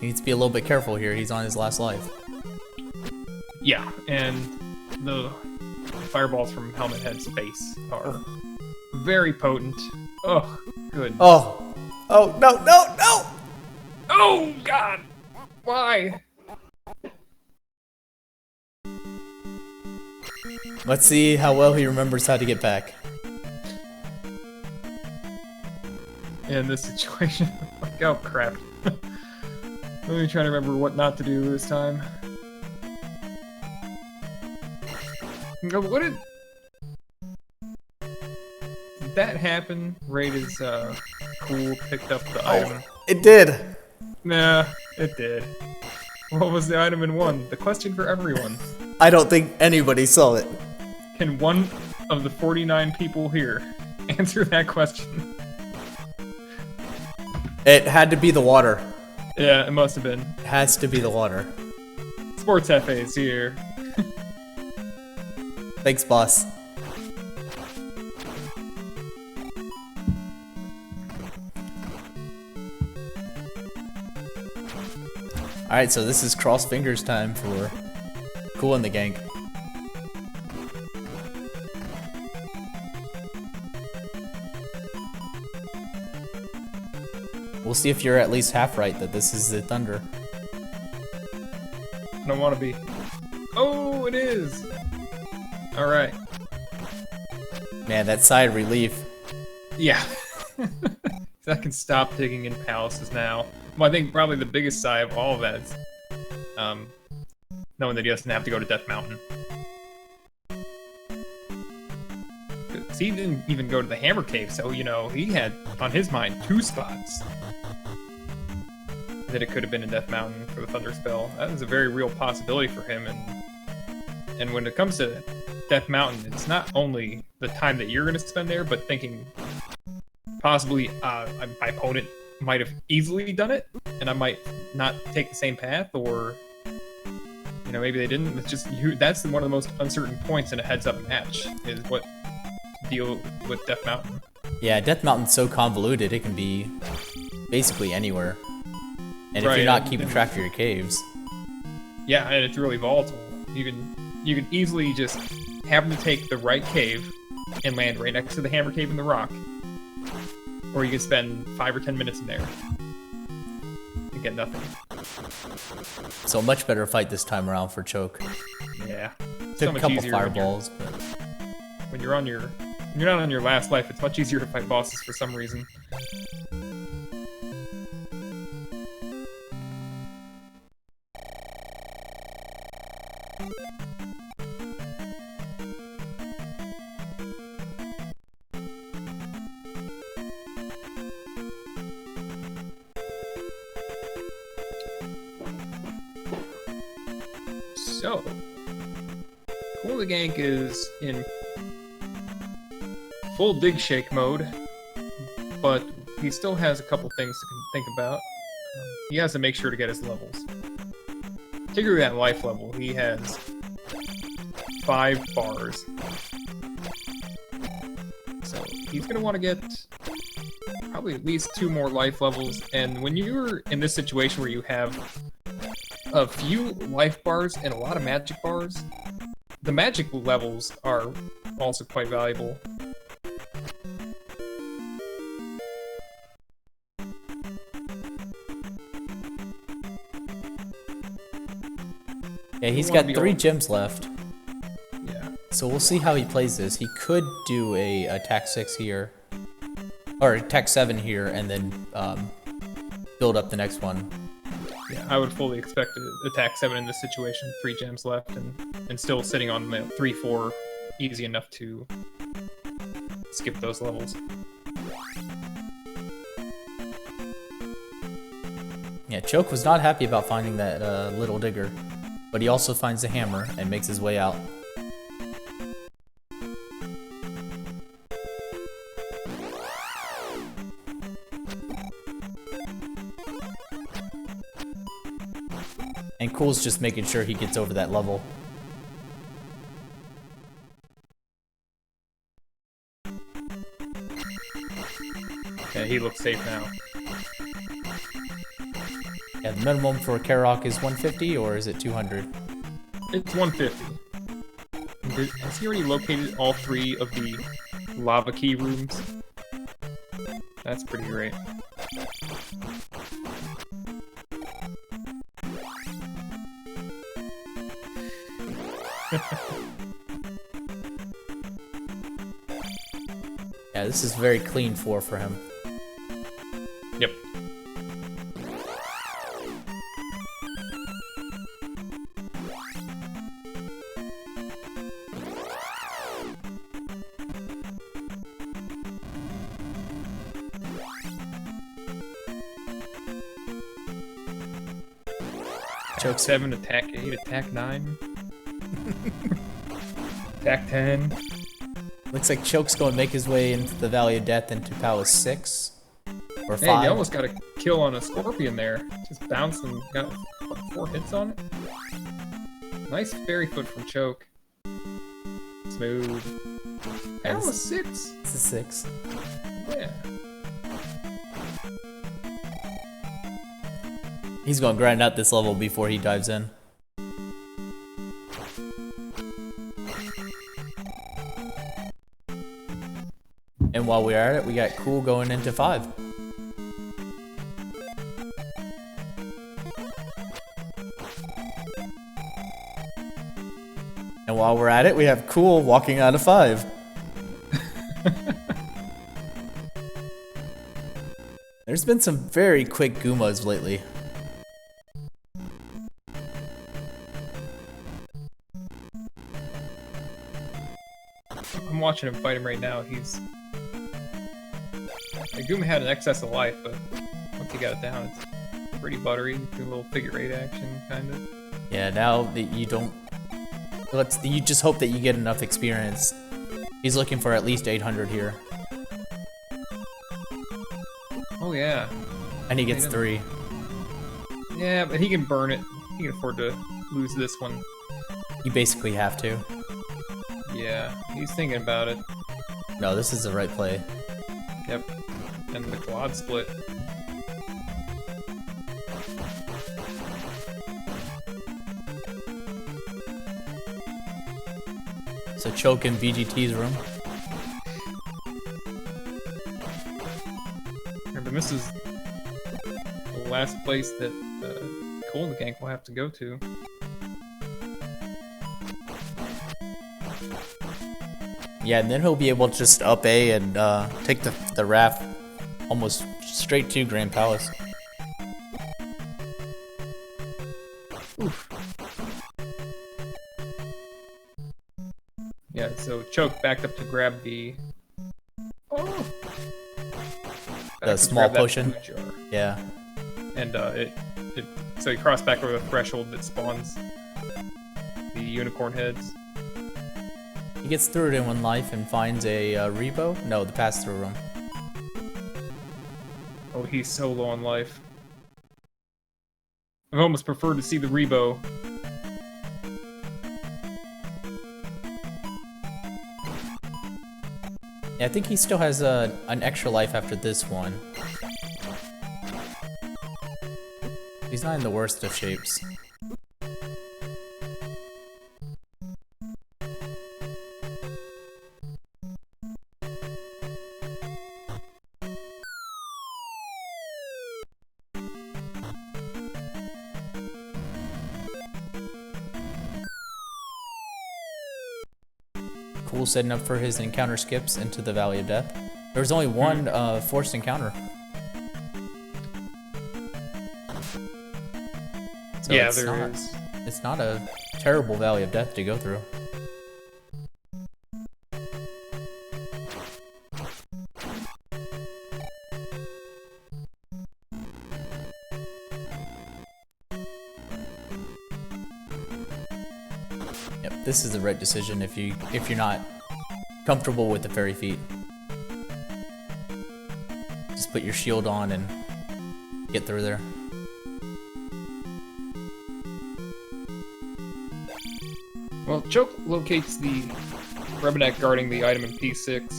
He needs to be a little bit careful here. He's on his last life. Yeah, and the fireballs from Helmet Head's face are very potent. Oh, good. Oh! Oh, no, no, no! Oh, God! Why? Let's see how well he remembers how to get back. In this situation, like, oh crap. Let me try to remember what not to do this time. What did that happen right as Cool picked up the item? It did! Nah, it did. What was the item in 1? The question for everyone. I don't think anybody saw it. Can one of the 49 people here answer that question? It had to be the water. Yeah, it must have been. It has to be the water. Sports FA's here. Thanks, boss. Alright, so this is cross fingers time for KoolAndTheGank. We'll see if you're at least half right that this is the thunder. I don't want to be. Oh, it is. All right. Man, that sigh of relief. Yeah. I can stop digging in palaces now. Well, I think probably the biggest sigh of all of that is knowing that he doesn't have to go to Death Mountain. 'Cause he didn't even go to the Hammer Cave, so, you know, he had on his mind 2 spots that it could have been in Death Mountain for the Thunder Spell. That was a very real possibility for him, and when it comes to Death Mountain, it's not only the time that you're going to spend there, but thinking possibly my opponent might have easily done it, and I might not take the same path, or you know, maybe they didn't. It's just that's one of the most uncertain points in a heads-up match, is what to deal with Death Mountain. Yeah, Death Mountain's so convoluted, it can be basically anywhere. And if Right, you're not keeping track of your caves. Yeah, and it's really volatile. You can easily just happen to take the right cave and land right next to the Hammer Cave in the rock. Or you can spend 5 or 10 minutes in there and get nothing. So much better fight this time around for Choke. Yeah. Took So a much couple easier fireballs, but when you're not on your last life, it's much easier to fight bosses for some reason. So, KoolAndTheGank is in full dig shake mode, but he still has a couple things to think about. He has to make sure to get his levels. Particularly that life level, he has 5 bars. So he's going to want to get probably at least 2 more life levels, and when you're in this situation where you have a few life bars and a lot of magic bars, the magic levels are also quite valuable. yeah, he's got 3 gems left. Yeah. So we'll see how he plays this. He could do a attack 6 here, or attack 7 here, and then build up the next one. Yeah, I would fully expect to attack 7 in this situation. 3 gems left, and still sitting on the 3-4, easy enough to skip those levels. Yeah, Choke was not happy about finding that little digger, but he also finds the hammer and makes his way out. And Kool's just making sure he gets over that level. Yeah, he looks safe now. Yeah, the minimum for Karok is 150, or is it 200? It's 150. Has he already located all 3 of the lava key rooms? That's pretty great. Yeah, this is very clean 4 for him. Yep. Choke 7, attack 8, attack 9. Attack 10. Looks like Choke's going to make his way into the Valley of Death into Palace 6 or 5. Hey, you almost got a kill on a scorpion there. Just bounced and got what, 4 hits on it. Nice fairy foot from Choke. Smooth. That was 6. It's a 6. Yeah. He's going to grind out this level before he dives in. And while we're at it, we got Kool going into 5. while we're at it, we have Cool walking out of 5. There's been some very quick Goombas lately. I'm watching him fight him right now. The Goomba had an excess of life, but once he got it down, it's pretty buttery. Do a little figure 8 action, kind of. Yeah, now that you don't... you just hope that you get enough experience. He's looking for at least 800 here. Oh, yeah. And he gets 3. Yeah, but he can burn it. He can afford to lose this one. You basically have to. Yeah, he's thinking about it. No, this is the right play. Yep. And the quad split. So Choke in VGT's room. Remember, this is the last place that KoolAndTheGank will have to go to. Yeah, and then he'll be able to just up A and take the raft almost straight to Grand Palace. Oof. Yeah, so Choke backed up to grab the... Oh! The small potion? Yeah. And so he crossed back over the threshold that spawns the unicorn heads. He gets through it in 1 life and finds a Rebo? No, the pass-through room. Oh, he's so low on life. I've almost preferred to see the Rebo. Yeah, I think he still has an extra life after this one. He's not in the worst of shapes. Cool setting up for his encounter skips into the Valley of Death. There was only one forced encounter. So Yeah, there is. It's not a terrible Valley of Death to go through. Yep, this is the right decision if you're not comfortable with the fairy feet. Just put your shield on and get through there. Well, Choke locates the Rubberneck guarding the item in P6.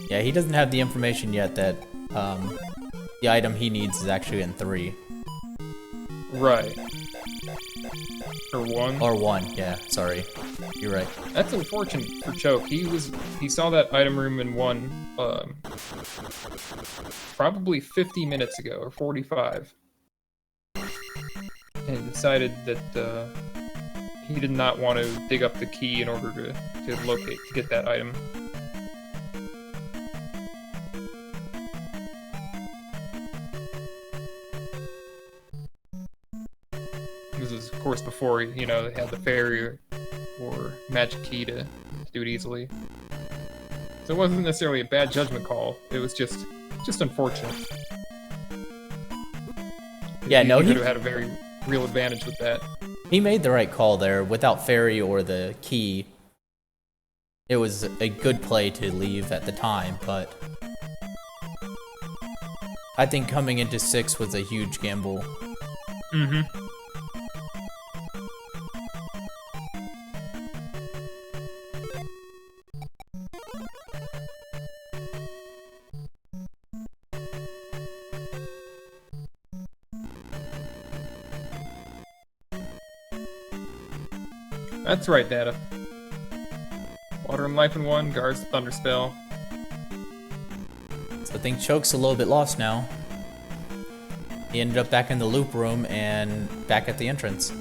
Yeah, he doesn't have the information yet that the item he needs is actually in 3. Right. Or 1. Or 1, yeah, sorry. You're right. That's unfortunate for Choke. He saw that item room in 1 probably 50 minutes ago, or 45. And decided that he did not want to dig up the key in order to get that item. This is, of course, before, they had the fairy or magic key to do it easily. So it wasn't necessarily a bad judgment call. It was just unfortunate. Yeah, no, he could have had a very real advantage with that. He made the right call there. Without fairy or the key, it was a good play to leave at the time, but I think coming into 6 was a huge gamble. Mm-hmm. That's right, Data. Water and Life in 1, guards the Thunder Spell. So I think Choke's a little bit lost now. He ended up back in the loop room and back at the entrance.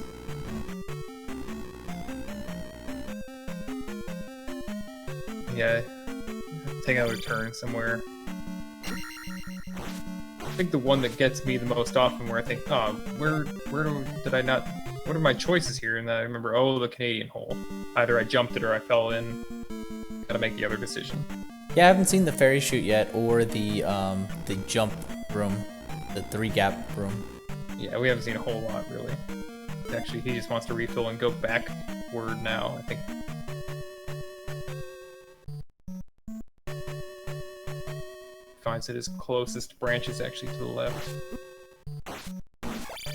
Yeah, take another turn somewhere. I think the one that gets me the most often, where I think, oh, did I not? What are my choices here? And then I remember, oh, the Canadian hole. Either I jumped it or I fell in. Gotta make the other decision. Yeah, I haven't seen the ferry chute yet, or the jump room, the 3-gap room. Yeah, we haven't seen a whole lot really. Actually, he just wants to refill and go backward now, I think. Finds that his closest branch is actually to the left.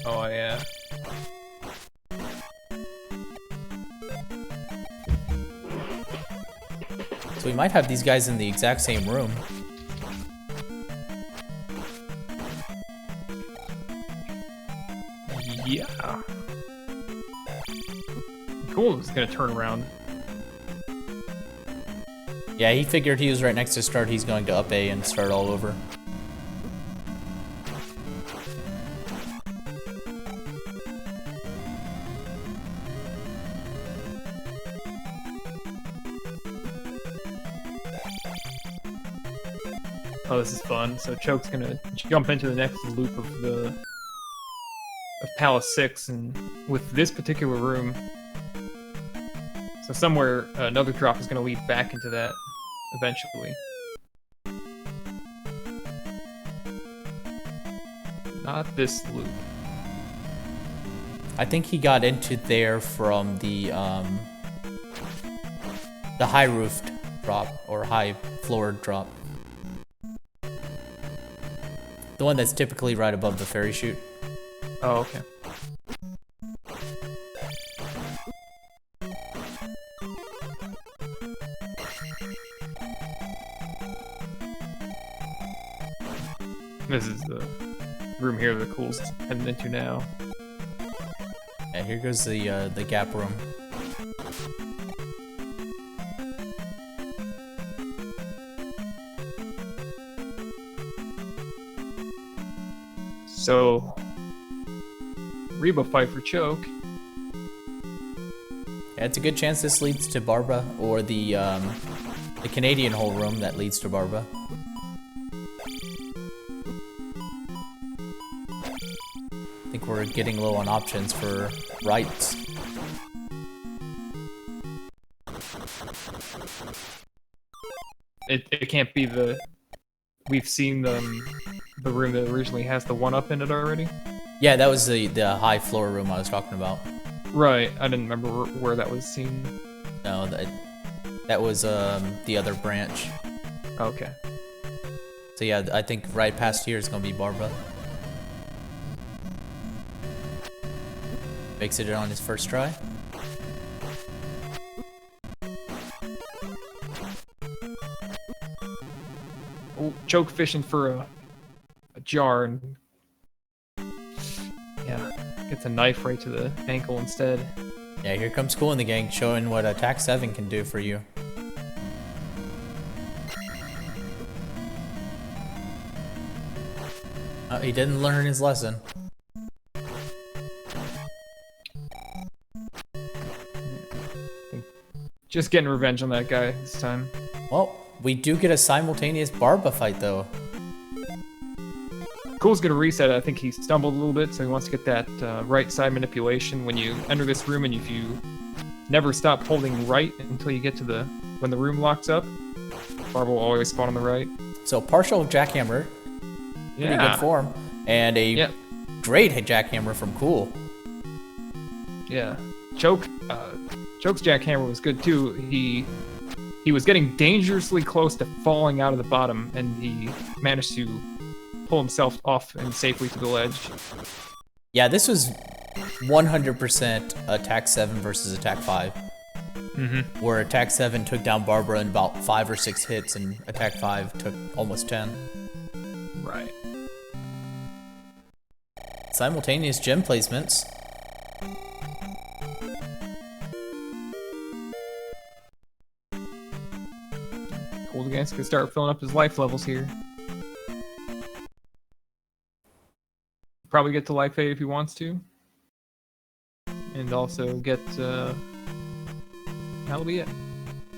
Oh yeah. So we might have these guys in the exact same room. Yeah. Cool is gonna turn around. Yeah, he figured he was right next to start. He's going to up A and start all over. Oh, this is fun. So Choke's gonna jump into the next loop of Palace 6, and with this particular room, so somewhere another drop is gonna lead back into that eventually. Not this loop. I think he got into there from the high roofed drop or high floored drop. The one that's typically right above the ferry chute. Oh, okay. This is the room here that Kool's heading into now. Yeah, here goes the gap room. So, Rebo fight for Choke. Yeah, it's a good chance this leads to Barbara, or the Canadian hole room that leads to Barbara. I think we're getting low on options for rights. It can't be the... We've seen the room that originally has the 1-up in it already? Yeah, that was the high floor room I was talking about. Right, I didn't remember where that was seen. No, that was the other branch. Okay. So yeah, I think right past here is gonna be Barbara. Makes it on his first try. Oh, Choke fishing for a jar, and yeah, gets a knife right to the ankle instead. Yeah, here comes KoolAndTheGank showing what attack 7 can do for you. Oh, he didn't learn his lesson. Just getting revenge on that guy this time. Well, we do get a simultaneous Barba fight though. Kool's gonna reset it. I think he stumbled a little bit, so he wants to get that right side manipulation. When you enter this room, and if you never stop holding right until you get to when the room locks up, Barba will always spawn on the right. So partial jackhammer, pretty good form, and a great jackhammer from Kool. Yeah, Choke's jackhammer was good too. He was getting dangerously close to falling out of the bottom, and he managed to pull himself off and safely to the ledge. Yeah, this was 100% attack 7 versus attack 5. Where attack 7 took down Barbara in about 5 or 6 hits, and attack 5 took almost 10. Right. Simultaneous gem placements. KoolAndTheGank's gonna start filling up his life levels here. Probably get to life 8 if he wants to. And also get... that'll be it.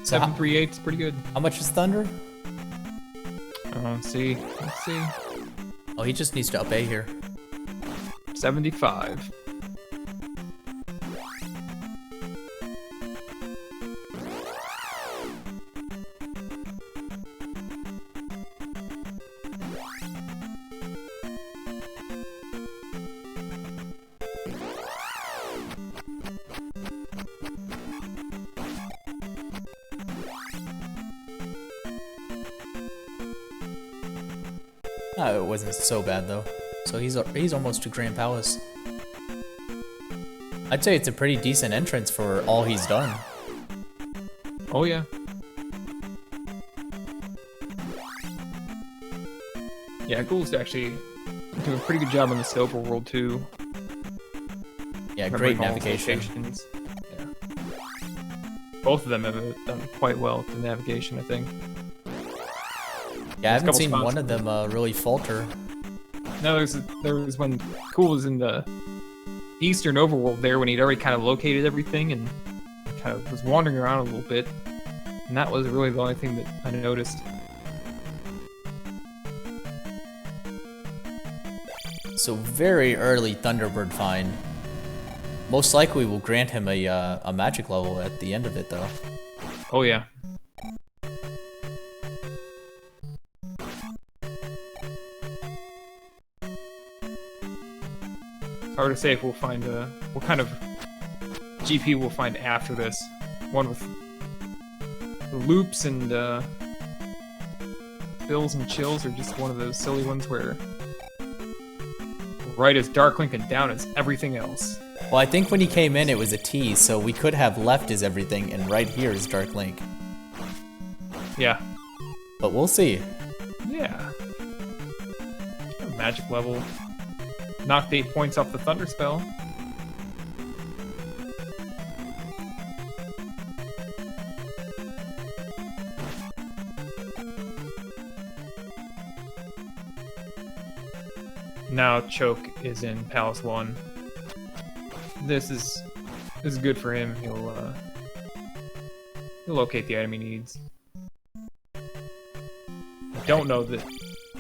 So 738 is pretty good. how much is Thunder? Let's see. Oh, he just needs to up A here. 75. Oh, it wasn't so bad though. So he's almost to Grand Palace. I'd say it's a pretty decent entrance for all he's done. Oh yeah. Yeah, Ghoul's actually doing a pretty good job on this overworld too. Yeah, Remembering great all his navigation. locations. Yeah. Both of them have done quite well with the navigation, I think. Yeah, I haven't couple seen spots one of them really falter. No, there was when Cool was in the eastern overworld there when he'd already kind of located everything and kind of was wandering around a little bit. And that was really the only thing that I noticed. So very early Thunderbird find. Most likely will grant him a magic level at the end of it though. Oh yeah. It's hard to say if we'll find what kind of GP we'll find after this. One with the loops and bills and chills, or just one of those silly ones where right is Dark Link and down is everything else. Well, I think when he came in it was a T, so we could have left is everything and right here is Dark Link. Yeah. But we'll see. Yeah. Magic level. Knocked 8 points off the Thunder spell. Now Choke is in Palace 1. This is good for him. He'll locate the item he needs. I don't know that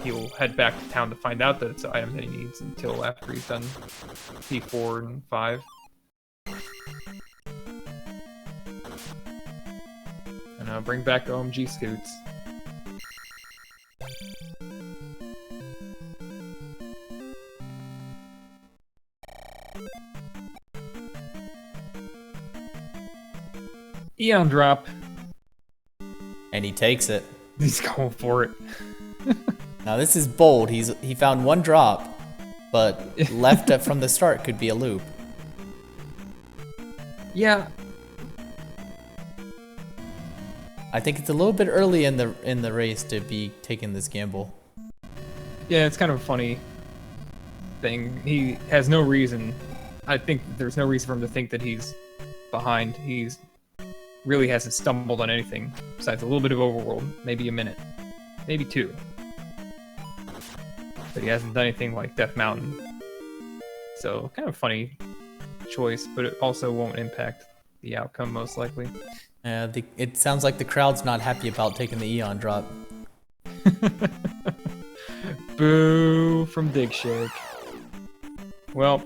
he'll head back to town to find out that it's the item that he needs until after he's done P4 and 5. And bring back OMG Scoots. Eon drop. And he takes it. He's going for it. Now this is bold. He found one drop, but left it from the start could be a loop. Yeah. I think it's a little bit early in the race to be taking this gamble. Yeah, it's kind of a funny thing. He has no reason. I think there's no reason for him to think that he's behind. He's really hasn't stumbled on anything besides a little bit of overworld, maybe a minute, maybe 2. But he hasn't done anything like Death Mountain. So kind of a funny choice, but it also won't impact the outcome most likely. It sounds like the crowd's not happy about taking the Eon drop. Boo from Dig Shake. Well,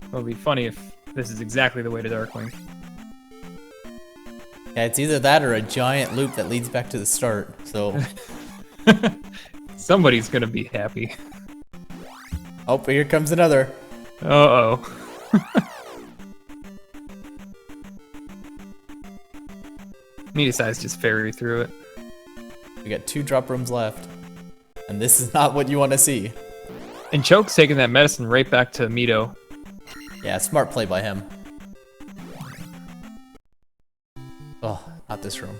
it'll be funny if this is exactly the way to Darklink. Yeah, it's either that or a giant loop that leads back to the start, so... Somebody's gonna be happy. Oh, but here comes another. Uh-oh. He decides to just ferry through it. We got 2 drop rooms left. And this is not what you want to see. And Choke's taking that medicine right back to Mito. Yeah, smart play by him. Oh, not this room.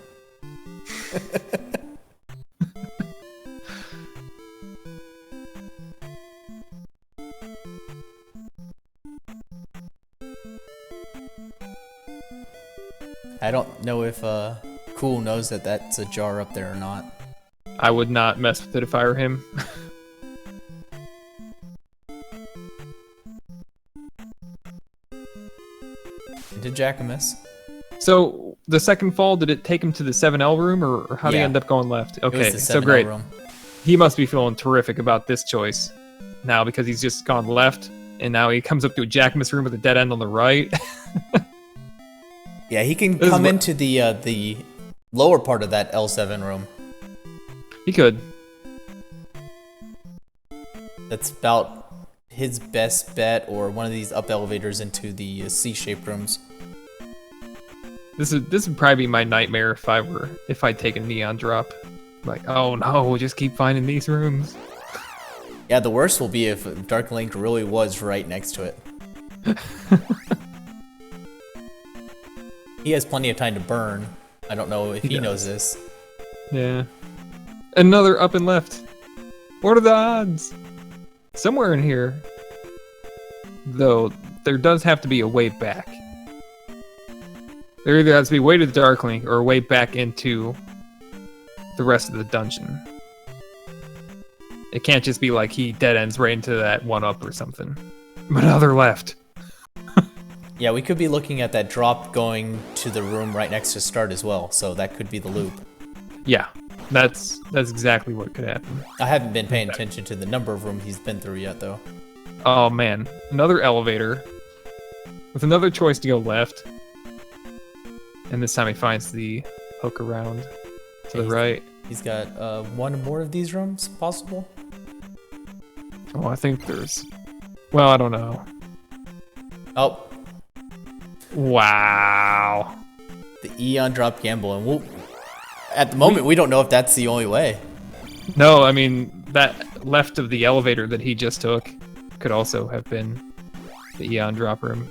I don't know if Cool knows that that's a jar up there or not. I would not mess with it if I were him. Into Jackamus. So, the second fall, did it take him to the 7L room, or how did he Yeah. end up going left? It was Okay, the so 7L great. room. He must be feeling terrific about this choice now because he's just gone left, and now he comes up to a Jackmas room with a dead end on the right. Yeah, he can This is come what- into the lower part of that L7 room. He could. That's about his best bet, or one of these up elevators into the C-shaped rooms. This would probably be my nightmare if I'd take a neon drop. Like, oh no, just keep finding these rooms. Yeah, the worst will be if Dark Link really was right next to it. He has plenty of time to burn. I don't know if he knows this. Yeah. Another up and left. What are the odds? Somewhere in here, though, there does have to be a way back. There either has to be a way to the Dark Link or a way back into the rest of the dungeon. It can't just be like he dead ends right into that one up or something. But another left. Yeah, we could be looking at that drop going to the room right next to start as well, so that could be the loop. Yeah, that's exactly what could happen. I haven't been paying attention to the number of rooms he's been through yet, though. Oh man, another elevator with another choice to go left. And this time he finds the hook around to the right. He's got one more of these rooms possible. Oh, I think there's... Well, I don't know. Oh, Wow. the Eon drop gamble, and at the moment we don't know if that's the only way. No, I mean, that left of the elevator that he just took could also have been the Eon drop room.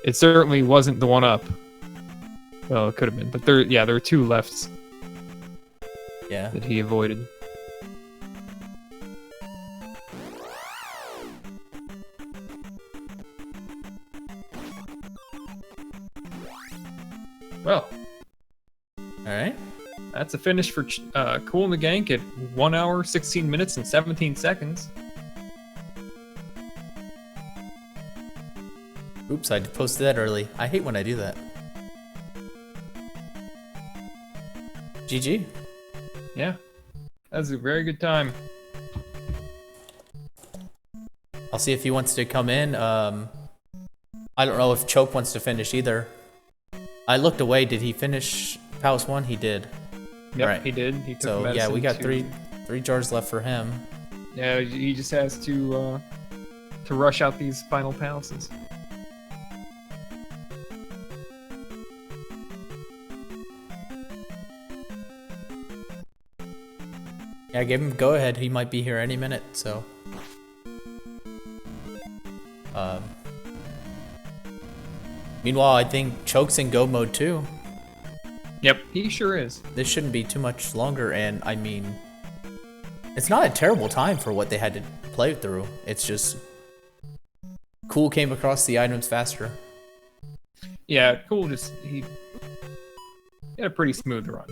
It certainly wasn't the one up. Well, it could have been, but there are two lefts Yeah. that he avoided. Well, All right. that's a finish for KoolAndTheGank at 1 hour, 16 minutes, and 17 seconds. Oops, I posted that early. I hate when I do that. GG. Yeah, that's a very good time. I'll see if he wants to come in. I don't know if Choke wants to finish either. I looked away. Did he finish Palace 1? He did. Yep, Right. he did. He took So yeah, medicine we got to- three jars left for him. Yeah, he just has to rush out these final palaces. Yeah, I gave him go ahead. He might be here any minute. So. Meanwhile, I think Choke's in go mode too. Yep, he sure is. This shouldn't be too much longer, and I mean, it's not a terrible time for what they had to play through. It's just Cool came across the items faster. Yeah, Cool he had a pretty smooth run.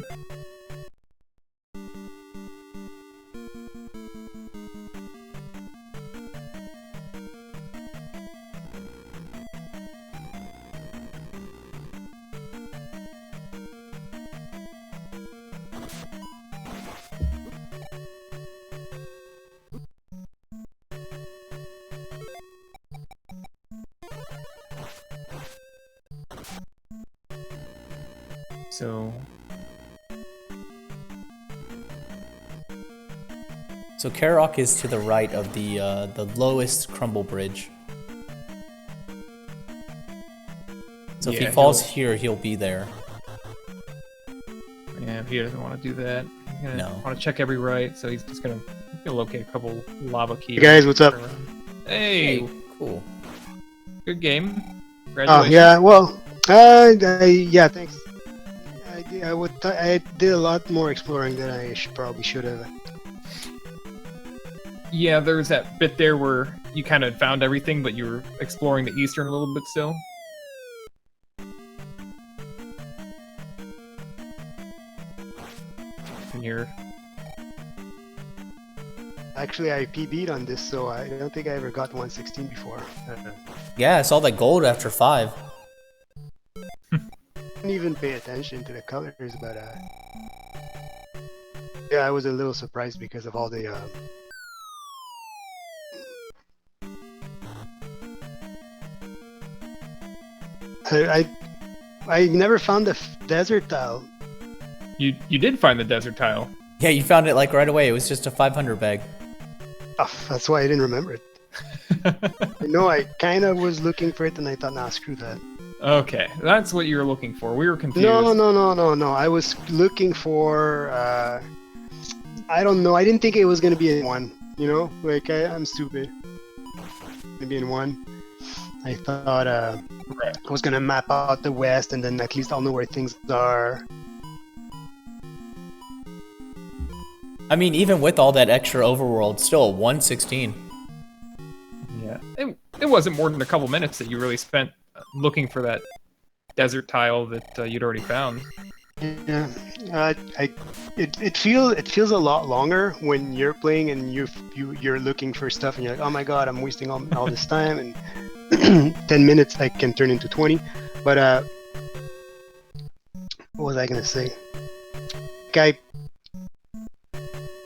So Karok is to the right of the lowest crumble bridge. So if Yeah, he falls here, he'll be there. Yeah, he doesn't want to do that. He's gonna No. want to check every right, so he's just gonna locate a couple lava keys. Hey guys, what's up? Hey, Cool. good game. Oh Congratulations. yeah, well, yeah, thanks. I did a lot more exploring than I probably should have. Yeah, there was that bit there where you kind of found everything, but you were exploring the eastern a little bit still. And you're... Actually, I PB'd on this, so I don't think I ever got 116 before. Yeah, I saw that gold after 5. didn't even pay attention to the colors, but yeah, I was a little surprised because of all the I never found the desert tile. You did find the desert tile. Yeah, you found it like right away. It was just a 500 bag. Oh, that's why I didn't remember it. No, I kind of was looking for it, and I thought, nah, screw that. Okay, that's what you were looking for. We were confused. No. I was looking for. I don't know. I didn't think it was gonna be in one. You know, like I'm stupid. Maybe in one. I thought Right. I was gonna map out the west, and then at least I'll know where things are. I mean, even with all that extra overworld, still a 116. Yeah. It wasn't more than a couple minutes that you really spent looking for that desert tile that you'd already found. Yeah, it feels a lot longer when you're playing and you're looking for stuff and you're like, oh my god, I'm wasting all this time, and 10 minutes like can turn into 20. But what was I gonna say? Like,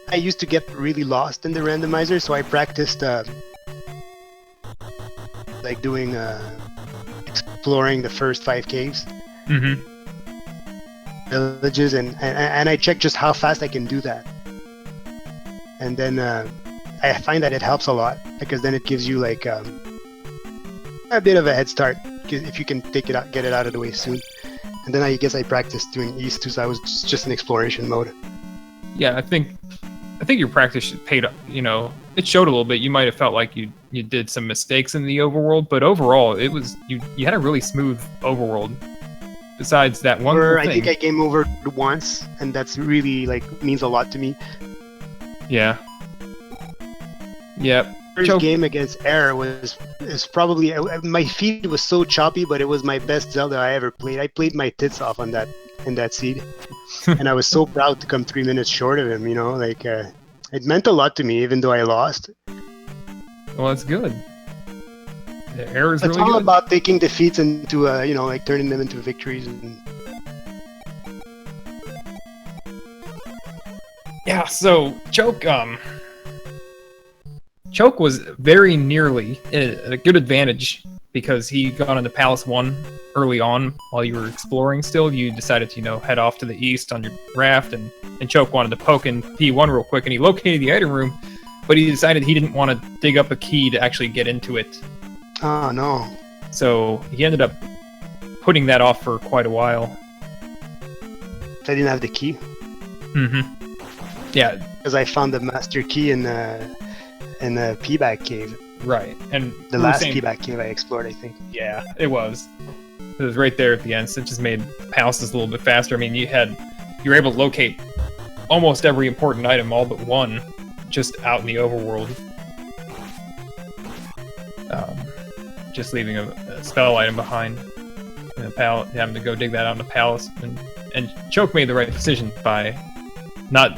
I used to get really lost in the randomizer, so I practiced like doing exploring the first 5 caves. Mm-hmm. Villages, and I check just how fast I can do that, and then I find that it helps a lot because then it gives you like a bit of a head start if you can get it out of the way soon. And then I guess I practiced doing east too, so I was just in exploration mode. Yeah, I think your practice paid. You know, it showed a little bit. You might have felt like you did some mistakes in the overworld, but overall, it was you had a really smooth overworld. Besides that one thing. I think I game over once, and that's really like means a lot to me. Yeah. Yep. First game against Air is probably my feed was so choppy, but it was my best Zelda I ever played. I played my tits off on that in that seed, and I was so proud to come 3 minutes short of him. You know, like it meant a lot to me, even though I lost. Well, that's good. The Air is It's really all good. about taking defeats into you know, like turning them into victories. And Yeah, so Choke was very nearly a good advantage because he got into Palace 1 early on while you were exploring still. You decided to, you know, head off to the east on your raft, and Choke wanted to poke in P1 real quick, and he located the item room, but he decided he didn't want to dig up a key to actually get into it. oh no. So he ended up putting that off for quite a while. I didn't have the key Mm-hmm. Yeah, because I found the master key in the P-bag cave. right. And The we were last saying- P-bag cave I explored, I think. Yeah, it was. It was right there at the end, so it just made palaces a little bit faster. I mean, you were able to locate almost every important item, all but one, just out in the overworld. Just leaving a spell item behind in the palace, having to go dig that out in the palace, and Choke made the right decision by not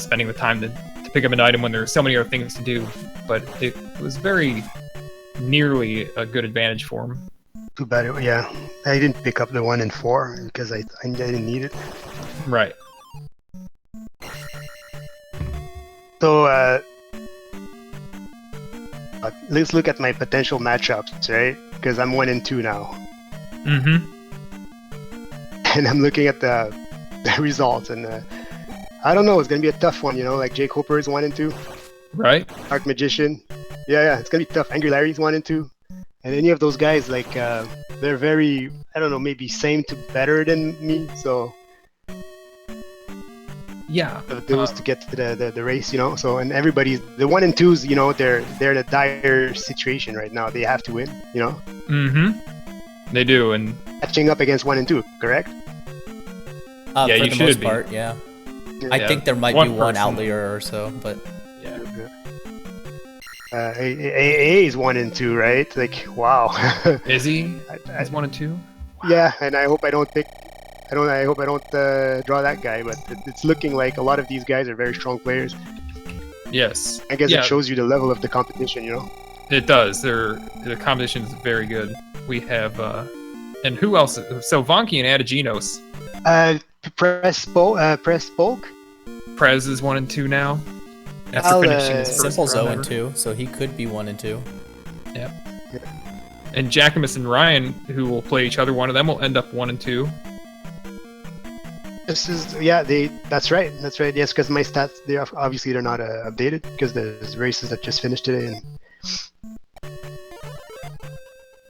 spending the time to pick up an item when there were so many other things to do. But it was very nearly a good advantage for him. Too bad. Yeah, I didn't pick up the 1 and 4 because I didn't need it. Right. So let's look at my potential matchups, right? Because I'm 1 and 2 now, Mm-hmm. and I'm looking at the results, and I don't know. It's gonna be a tough one, you know. Like Jake Hooper is 1 and 2, Right. Dark Magician. Yeah, it's gonna be tough. Angry Larry's 1 and 2, and any of those guys, like they're very, I don't know, maybe same to better than me. So Yeah. those to get to the race, you know. So and everybody's the 1 and 2s, you know, they're in a dire situation right now. They have to win, you know. Mm-hmm. They do, and Catching up against 1 and 2, correct? Yeah, For you the should most be. part, yeah. Yeah, I think there might one be one person. outlier or so, but yeah. AA is 1 and 2, right? Like, wow. Is he? I- He's 1 and 2. Yeah, and I hope I don't pick. I hope I don't draw that guy. But it's looking like a lot of these guys are very strong players. Yes. I guess Yeah. it shows you the level of the competition, you know. It does. The competition is very good. We have And who else? So Vonky and Adiginos. Press spoke. Prez is 1 and 2 now. After I'll, finishing his first Simple's run 0 ever. and 2, so he could be 1 and 2. Yep. And Jackamus and Ryan, who will play each other, one of them will end up 1 and 2. This is that's right. Yes, because my stats they're not updated because there's races that just finished today. And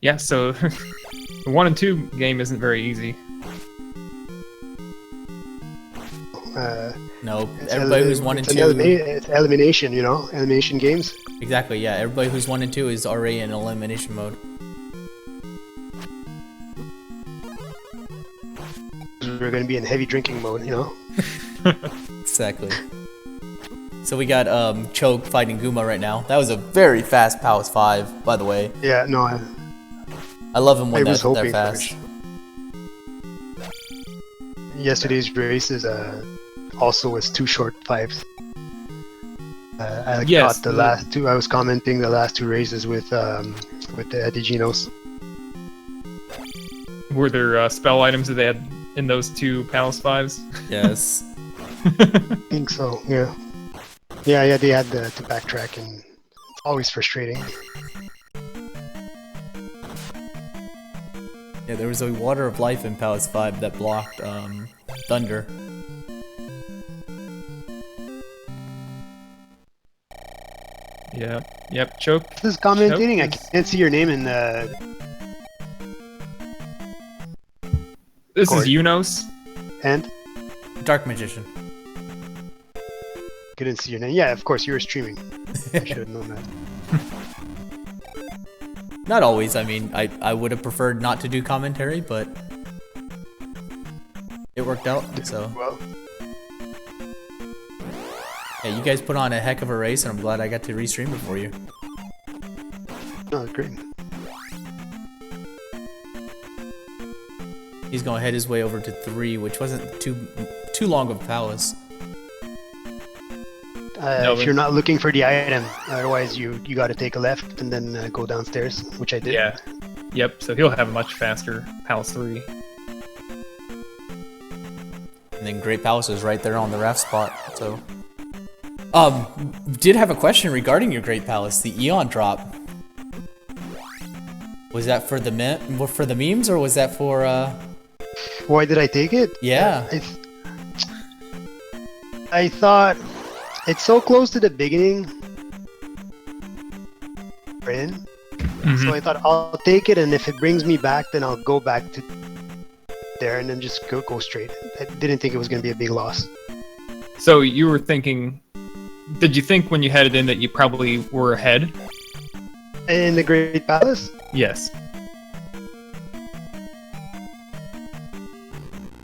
Yeah, so the 1 and 2 game isn't very easy. No, everybody who's 1 and 2. It's elimination, elimination games. Exactly, yeah. Everybody who's 1 and 2 is already in elimination mode. We're going to be in heavy drinking mode, Exactly. So we got Choke fighting Guma right now. That was a very fast Palace 5, by the way. Yeah, no, I love him when was they're hoping fast. Yesterday's races also was 2 short 5s. I Yes, caught the last 2. I was commenting the last 2 races with the Adiginos. Were there spell items that they had in those 2 Palace 5s? Yes. I think so. Yeah. Yeah. They had to backtrack, and it's always frustrating. Yeah, there was a Water of Life in Palace 5 that blocked Thunder. Yeah. Yep. Choke. This is commentating. I Choke can't see your name in the. This Cord. is Unos. And Dark Magician. couldn't see your name. Yeah, of course you were streaming. I should have known that. Not always. I mean, I would have preferred not to do commentary, but it worked out. So Well, yeah, you guys put on a heck of a race, and I'm glad I got to restream it for you. no, great. He's gonna head his way over to 3, which wasn't too long of a palace. If you're not looking for the item, otherwise you got to take a left and then go downstairs, which I did. Yeah. Yep. So he'll have a much faster Palace 3. And then Great Palace is right there on the raft spot. So, did have a question regarding your Great Palace, the Eon drop. Was that for the memes, or was that for Why did I take it? Yeah. I thought it's so close to the beginning. Right? So I thought I'll take it, and if it brings me back, then I'll go back to there and then just go straight. I didn't think it was going to be a big loss. So you were thinking, did you think when you headed in that you probably were ahead? In the Great Palace? Yes.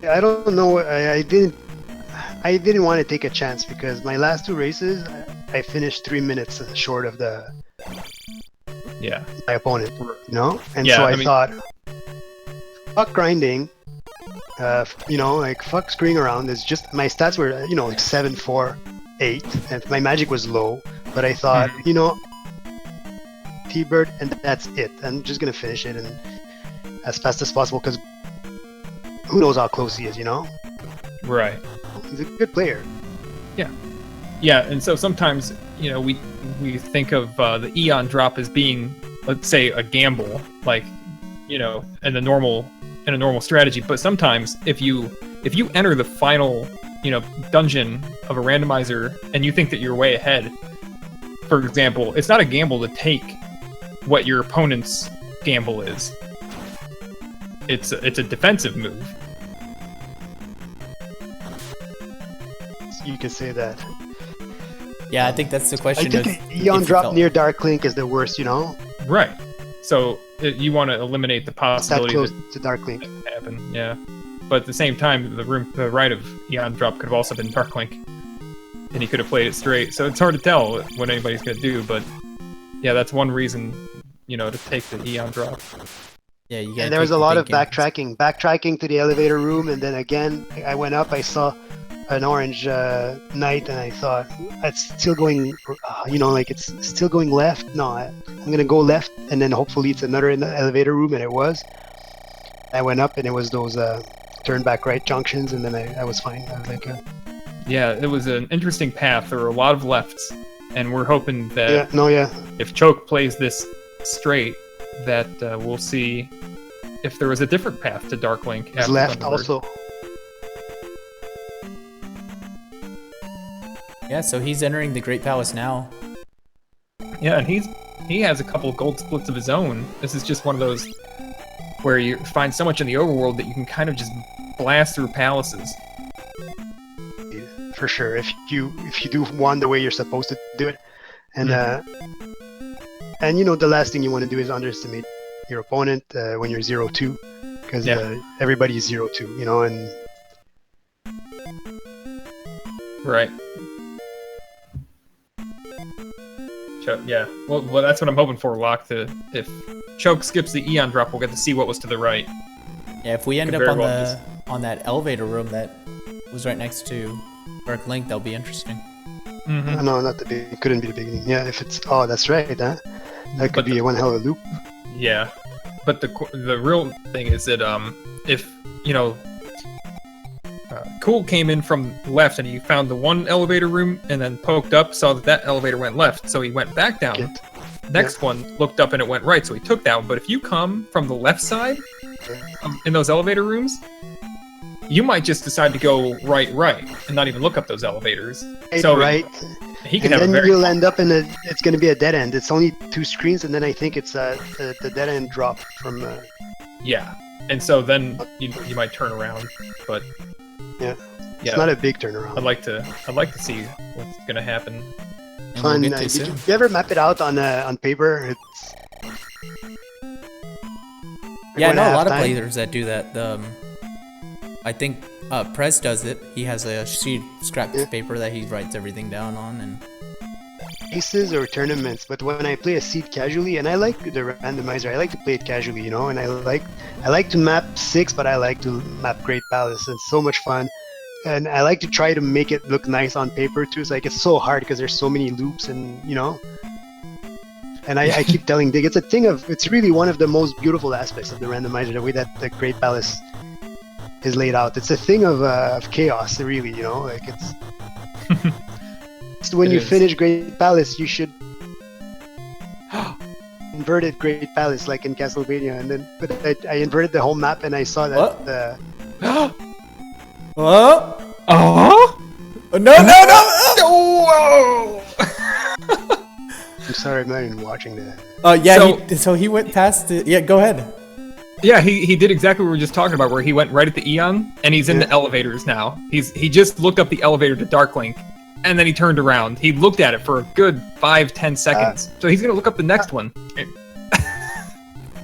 I don't know. I didn't want to take a chance because my last 2 races, I finished 3 minutes short of Yeah. my opponent, And Yeah, so I I mean- thought, fuck grinding, like fuck screwing around. It's just my stats were, like 7, 4, 8, and my magic was low. But I thought, T-Bird, and that's it. I'm just gonna finish it and as fast as possible because who knows how close he is, Right. He's a good player. Yeah, and so sometimes, we think of the Eon drop as being, let's say, a gamble, like, in a normal strategy. But sometimes if you enter the final, dungeon of a randomizer and you think that you're way ahead, for example, it's not a gamble to take what your opponent's gamble is. It's a defensive move. You could say that. Yeah, I think that's the question. I think of Eon if you drop felt- near Dark Link is the worst, Right. So you want to eliminate the That possibility close that to Dark Link. happen. Yeah. But at the same time, the room to the right of Eon drop could have also been Dark Link, and he could have played it straight. So it's hard to tell what anybody's gonna do. But yeah, that's one reason, to take the Eon drop. Yeah, you gotta And there was take a the lot big of gambles. backtracking to the elevator room, and then again, I went up, I saw an orange knight, and I thought, it's still going, like it's still going left. No, I'm gonna go left, and then hopefully it's another in the elevator room, and it was. I went up and it was those turn back right junctions, and then I was fine. I was like, Yeah, it was an interesting path. There were a lot of lefts, and we're hoping that if Choke plays this straight, that we'll see if there was a different path to Dark Link. His left also. Yeah, so he's entering the Great Palace now. Yeah, and he has a couple of gold splits of his own. This is just one of those where you find so much in the overworld that you can kind of just blast through palaces. For sure, if you do one the way you're supposed to do it, and and you know the last thing you want to do is underestimate your opponent when you're 0-2, because everybody's 0-2, you know, and right. Yeah, well, that's what I'm hoping for, Locke. If Choke skips the Eon drop, we'll get to see what was to the right. Yeah, if we end up on that elevator room that was right next to Dark Link, that'll be interesting. Mm-hmm. No, not the big. It couldn't be the beginning. Yeah, if it's that's right, huh? That could be one hell of a loop. Yeah, but the real thing is that if you know. Cool came in from left and he found the one elevator room and then poked up, saw that elevator went left, so he went back down. Next one looked up and it went right, so he took that one. But if you come from the left side in those elevator rooms, you might just decide to go right, and not even look up those elevators. Right. He can and then you'll end up in it's going to be a dead end. It's only 2 screens, and then I think it's the dead end drop from. Yeah, and so then you might turn around, but. Yeah, it's not a big turnaround. I'd like to see what's gonna happen. Fun. Did you ever map it out on paper? Yeah, I know a lot of players that do that. I think Prez does it. He has a sheet scrap paper that he writes everything down on, and races or tournaments. But when I play a seed casually, and I like the randomizer, I like to play it casually, you know. And I like to map 6, but I like to map Great Palace. It's so much fun, and I like to try to make it look nice on paper too. It's like it's so hard because there's so many loops, and you know. And I keep telling Dig, it's really one of the most beautiful aspects of the randomizer, the way that the Great Palace is laid out. It's a thing of chaos, really, you know. Like it's. When you finish Great Palace, you should inverted Great Palace like in Castlevania, and then I inverted the whole map and I saw that. What? No! Whoa! I'm sorry, I'm not even watching that. So he went past the. Yeah, go ahead. Yeah, he did exactly what we were just talking about, where he went right at the Eon, and he's in the elevators now. He just looked up the elevator to Dark Link. And then he turned around. He looked at it for a good 5-10 seconds. So he's gonna look up the next one.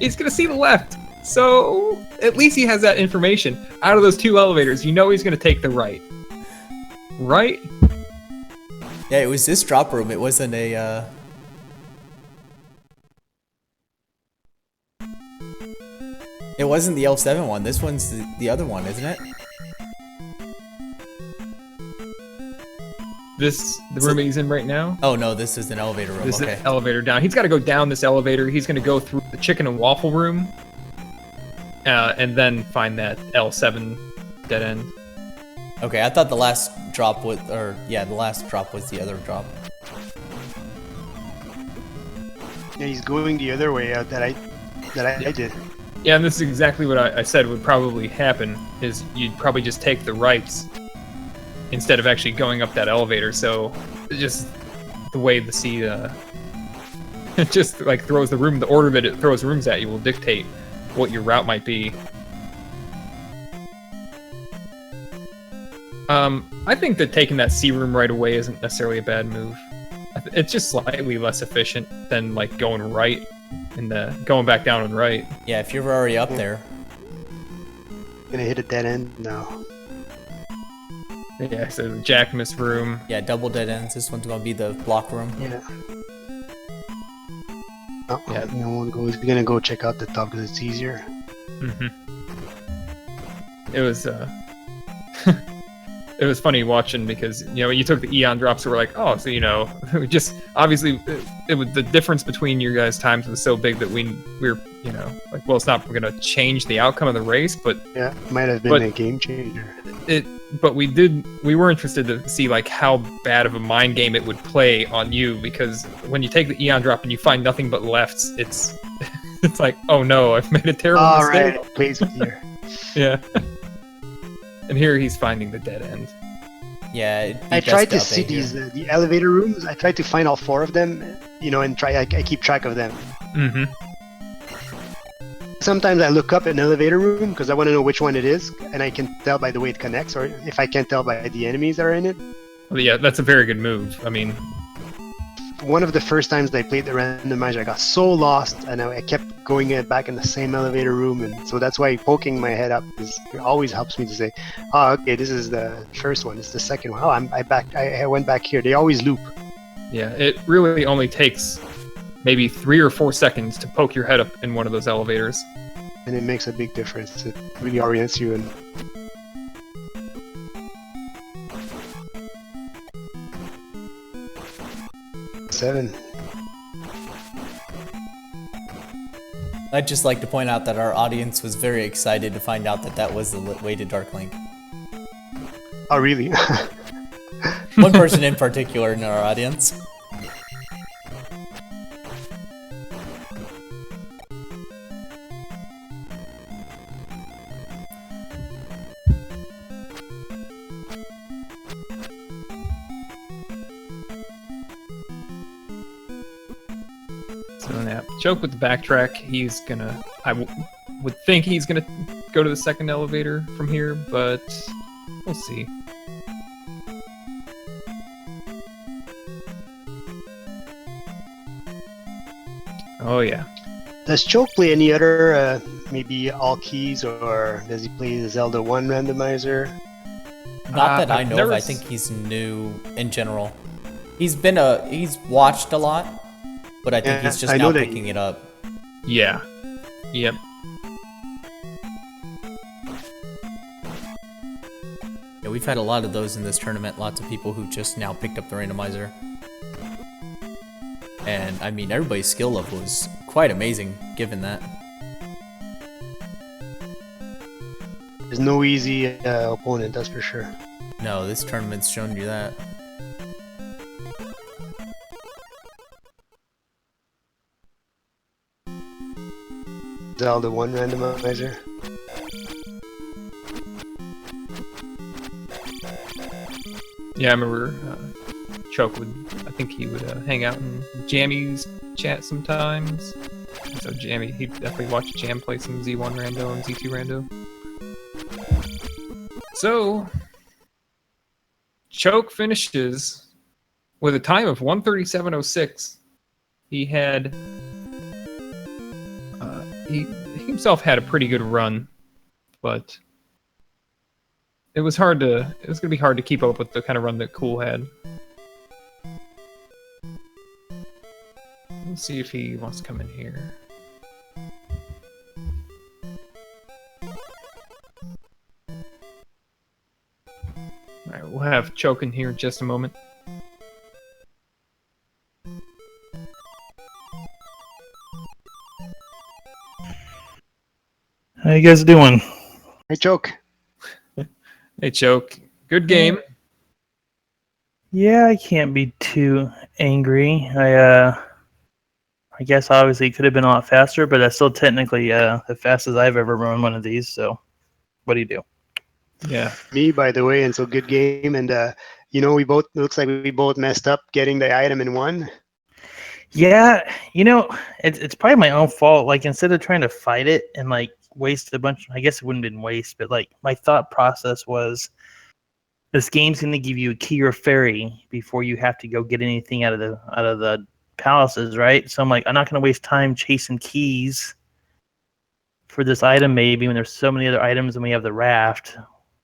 He's gonna see the left. So at least he has that information. Out of those 2 elevators, you know he's gonna take the right. Right? Yeah, it was this drop room. It wasn't a. It wasn't the L7 one. This one's the other one, isn't it? The room he's in right now? Oh no, this is an elevator room. This is an elevator down. He's got to go down this elevator. He's going to go through the chicken and waffle room, and then find that L7 dead end. Okay, I thought the last drop was, the last drop was the other drop. Yeah, he's going the other way out that I did. Yeah, and this is exactly what I said would probably happen. Is you'd probably just take the rights instead of actually going up that elevator. So just the way the seed it just like throws the room, the order that it throws rooms at you will dictate what your route might be. I think that taking that C room right away isn't necessarily a bad move. It's just slightly less efficient than like going right and going back down and right. Yeah, if you're already up there. Gonna hit a dead end now. Yeah, so the Jackmas room. Yeah, double dead ends. This one's gonna be the block room. Yeah. Yeah, he's gonna go check out the top because it's easier. It was it was funny watching because you took the Eon drops, so we're like, oh, so we just obviously it was the difference between your guys' times was so big that we're like, well, it's not going to change the outcome of the race, but yeah, might have been a game changer. But we were interested to see like how bad of a mind game it would play on you, because when you take the Eon drop and you find nothing but lefts, it's like, oh no, I've made a terrible mistake. Right, plays with you. Yeah. And here he's finding the dead end. Yeah, I tried to see the elevator rooms. I tried to find all 4 of them, and I keep track of them. Mm-hmm. Sometimes I look up an elevator room because I want to know which one it is, and I can tell by the way it connects, or if I can't tell by the enemies that are in it. Well, yeah, that's a very good move. I mean, one of the first times I played the randomizer, I got so lost, and I kept going back in the same elevator room, and so that's why poking my head up always helps me to say, oh, okay, this is the first one, it's the second one. Oh, I went back here. They always loop. Yeah, it really only takes maybe 3 or 4 seconds to poke your head up in one of those elevators. And it makes a big difference. It really orients you and... Seven. I'd just like to point out that our audience was very excited to find out that was the way to Dark Link. Oh, really? One person in particular in our audience. Choke with the backtrack. He's gonna. Would think he's gonna go to the second elevator from here, but we'll see. Oh yeah. Does Choke play any other, maybe all keys, or does he play the Zelda 1 randomizer? Not that I know of. I think he's new in general. He's watched a lot. But I think he's just now picking it up. Yeah. Yep. Yeah, we've had a lot of those in this tournament. Lots of people who just now picked up the randomizer. And, I mean, everybody's skill level is quite amazing, given that. There's no easy opponent, that's for sure. No, this tournament's shown you that. Zelda 1 randomizer. Yeah, I remember Choke I think he would hang out in Jammy's chat sometimes. So Jammy, he'd definitely watch Jam play some Z1 Rando and Z2 Rando. So, Choke finishes with a time of 1:37.06. He had... He himself had a pretty good run, but it was gonna be hard to keep up with the kind of run that Cool had. Let's see if he wants to come in here. Alright, we'll have Choke in here in just a moment. How you guys doing? Hey, Choke. Hey, Choke. Good game. Yeah, I can't be too angry. I guess obviously it could have been a lot faster, but that's still technically the fastest I've ever run one of these. So, what do you do? Yeah. Me, by the way, and so good game. And looks like we both messed up getting the item in one. Yeah, it's probably my own fault. Like, instead of trying to fight it and like waste a bunch, I guess it wouldn't have been waste, but like my thought process was, this game's going to give you a key or fairy before you have to go get anything out of the palaces, right? So I'm like, I'm not going to waste time chasing keys for this item maybe when there's so many other items and we have the raft.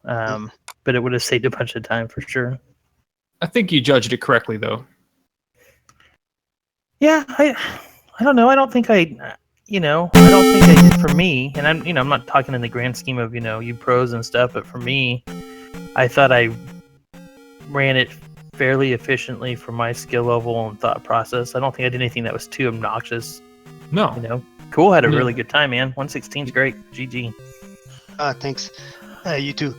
But it would have saved a bunch of time for sure. I think you judged it correctly, though. Yeah, I don't know. I don't think I did for me. And I'm not talking in the grand scheme of, you pros and stuff, but for me, I thought I ran it fairly efficiently for my skill level and thought process. I don't think I did anything that was too obnoxious. No. You know, Cool had a Yeah. really good time, man. 116 is great. GG. Thanks. You too.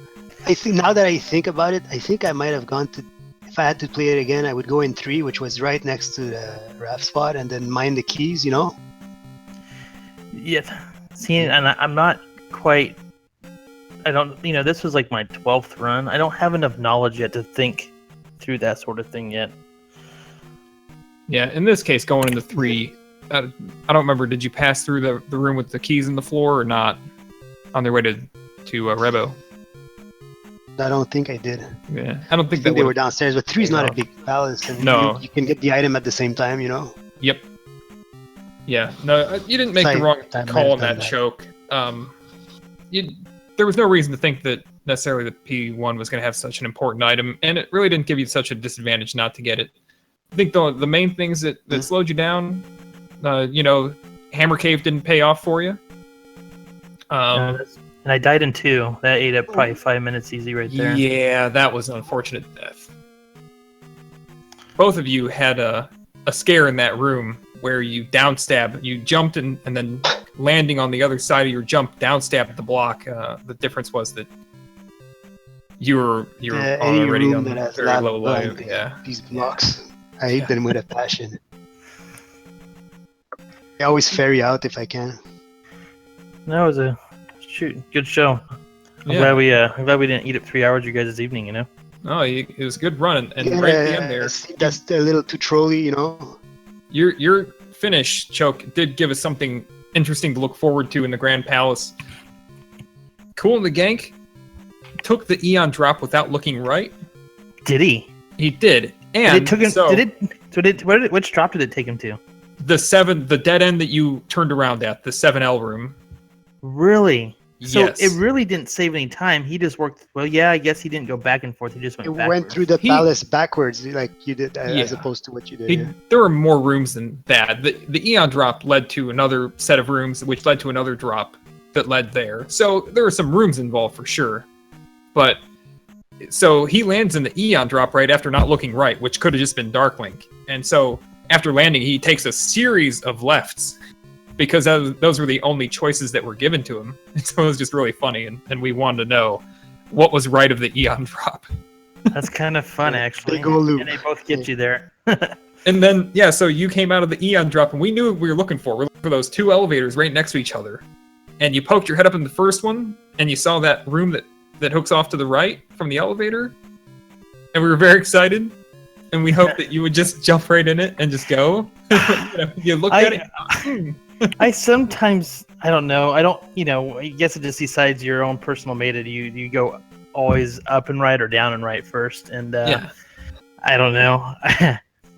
I think now that I think about it, I think I might have gone to. If I had to play it again, I would go in 3, which was right next to the raft spot, and then mine the keys. You know. Yeah. See, and I'm not quite. I don't. You know, this was like my 12th run. I don't have enough knowledge yet to think through that sort of thing yet. Yeah, in this case, going into 3, I don't remember. Did you pass through the room with the keys in the floor or not? On their way to Rebo. I don't think I did. Yeah, I don't I think think that they were would. downstairs, but 3 is not a off. big palace, and No. you can get the item at the same time. You know. Yep. Yeah. No, you didn't make Sorry, the wrong I might call have on done that that. choke. There was no reason to think that necessarily the P1 was going to have such an important item, and it really didn't give you such a disadvantage not to get it. I think the main things that slowed you down, Hammer Cave didn't pay off for you. And I died in 2. That ate up probably 5 minutes easy right there. Yeah, that was an unfortunate death. Both of you had a scare in that room where you downstab. You jumped and then landing on the other side of your jump, downstab at the block. The difference was that you were Any already room on that has very lava low life. and Yeah. these blocks, I hate them with a passion. I always ferry out if I can. That was a good show. I'm glad we didn't eat up 3 hours of you guys' evening. You know. No, it was a good run, and Yeah, right at the end there, that's a little too trolly, you know. your finish, Choke, did give us something interesting to look forward to in the Grand Palace. KoolAndTheGank took the Eon drop without looking right. Did he? He did, and it took him. Which drop did it take him to? the dead end that you turned around at, the 7L room. Really? So Yes. it really didn't save any time. He just worked. Well, yeah, I guess he didn't go back and forth. He just went. It backwards. went through the palace backwards, like you did, as Yeah. opposed to what you did. Yeah. There were more rooms than that. The Eon drop led to another set of rooms, which led to another drop that led there. So there were some rooms involved for sure. But so he lands in the Eon drop right after not looking right, which could have just been Darklink. And so after landing, he takes a series of lefts because those were the only choices that were given to him. And so it was just really funny, and we wanted to know what was right of the Eon drop. That's kind of fun, actually. They go loop. And they both get you there. And then, yeah, so you came out of the Eon drop, and we knew what we were looking for. We're looking for those 2 elevators right next to each other. And you poked your head up in the first one, and you saw that room that hooks off to the right from the elevator. And we were very excited. And we hoped that you would just jump right in it and just go. You looked at it. I sometimes, I don't know. I guess it just decides your own personal meta. Do you go always up and right or down and right first? And Yeah. I don't know.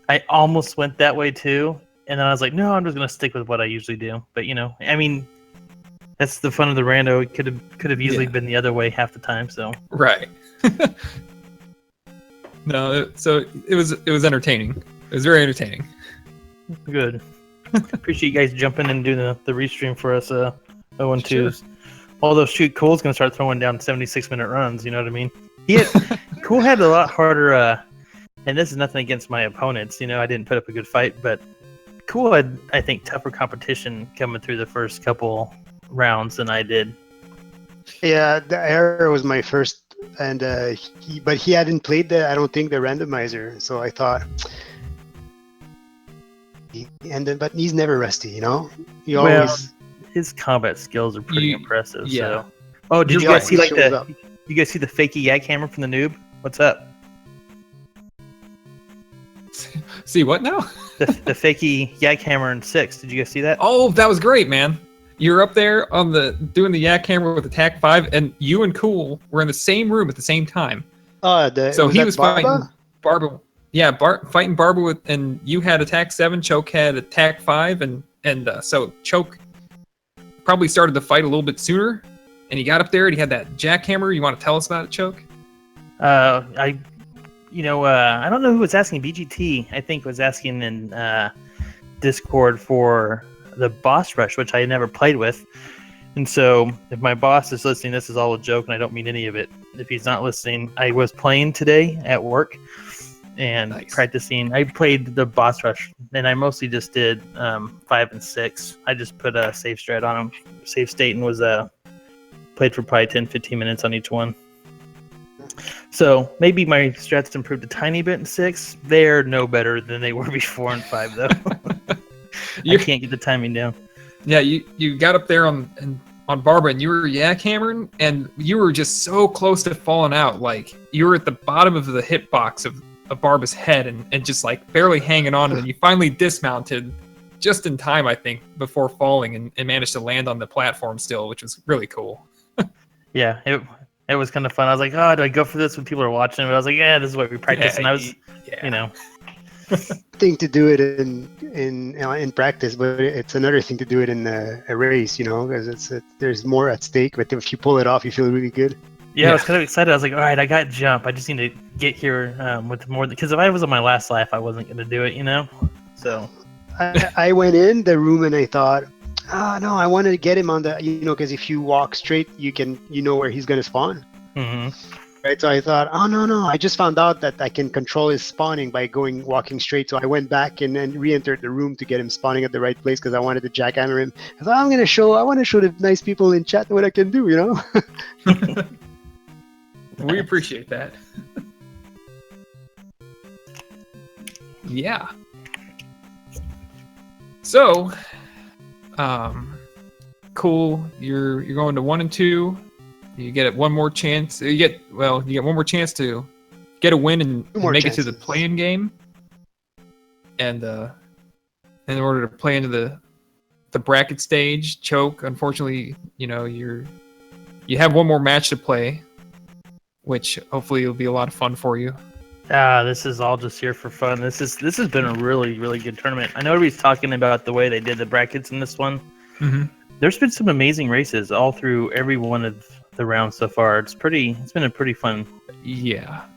I almost went that way too. And then I was like, no, I'm just going to stick with what I usually do. But, I mean, that's the fun of the rando. It could have easily been the other way half the time. So Right. No, so it was entertaining. It was very entertaining. good. Appreciate you guys jumping and doing the restream for us. 0-2s. Although Cool's gonna start throwing down 76-minute runs. You know what I mean? Cool had a lot harder. And this is nothing against my opponents. I didn't put up a good fight, but Cool had, I think, tougher competition coming through the first couple rounds than I did. Yeah, the error was my first, and he hadn't played I don't think the randomizer, so I thought. But he's never rusty, He always. His combat skills are pretty impressive. Yeah. So. Oh, did you Yeah, guys see he shows up. you guys see the fakey yak hammer from the noob? What's up? See what now? The fakey yak hammer in 6. Did you guys see that? Oh, that was great, man. You're up there on doing the yak hammer with attack 5, and you and Cool were in the same room at the same time. So he was fighting Barba. Yeah, fighting Barba and you had attack 7. Choke had attack 5, and so Choke probably started the fight a little bit sooner, and he got up there and he had that jackhammer. You want to tell us about it, Choke? I don't know who was asking. BGT, I think, was asking in Discord for the boss rush, which I never played with. And so if my boss is listening, this is all a joke and I don't mean any of it. if he's not listening, I was playing today at work and Nice. practicing. I played the boss rush, and I mostly just did 5 and 6. I just put a save strat on them, save state, and was played for probably 10-15 minutes on each one. So maybe my strats improved a tiny bit in 6. They're no better than they were before in 5, though. I can't get the timing down. Yeah, you got up there on Barbara, and you were hammering, and you were just so close to falling out. Like, you were at the bottom of the hitbox of Barbara's head and just like barely hanging on, and then you finally dismounted just in time, I think, before falling and managed to land on the platform still, which was really cool. Yeah, it was kind of fun. I was like, oh, do I go for this when people are watching? But I was like, yeah, this is what we practice. Yeah, and I was, Thing to do it in practice, but it's another thing to do it in a race, because there's more at stake. But if you pull it off, you feel really good. Yeah, I was kind of excited. I was like, all right, I got jump. I just need to get here with more, because if I was on my last life, I wasn't going to do it, So I went in the room and I thought, no, I wanted to get him on the, because if you walk straight, you know where he's going to spawn. Mm-hmm. Right, so I thought, oh no! I just found out that I can control his spawning by walking straight. So I went back and then re-entered the room to get him spawning at the right place because I wanted to jackhammer him. I thought, I want to show the nice people in chat what I can do, We appreciate that. Yeah. So, cool. You're going to 1 and 2. You get one more chance. You get one more chance to get a win and make it to the play-in game. And in order to play into the bracket stage, Choke, unfortunately, you have one more match to play, which hopefully will be a lot of fun for you. This is all just here for fun. This has been a really, really good tournament. I know everybody's talking about the way they did the brackets in this one. Mm-hmm. There's been some amazing races all through every one of the rounds so far. It's been a pretty fun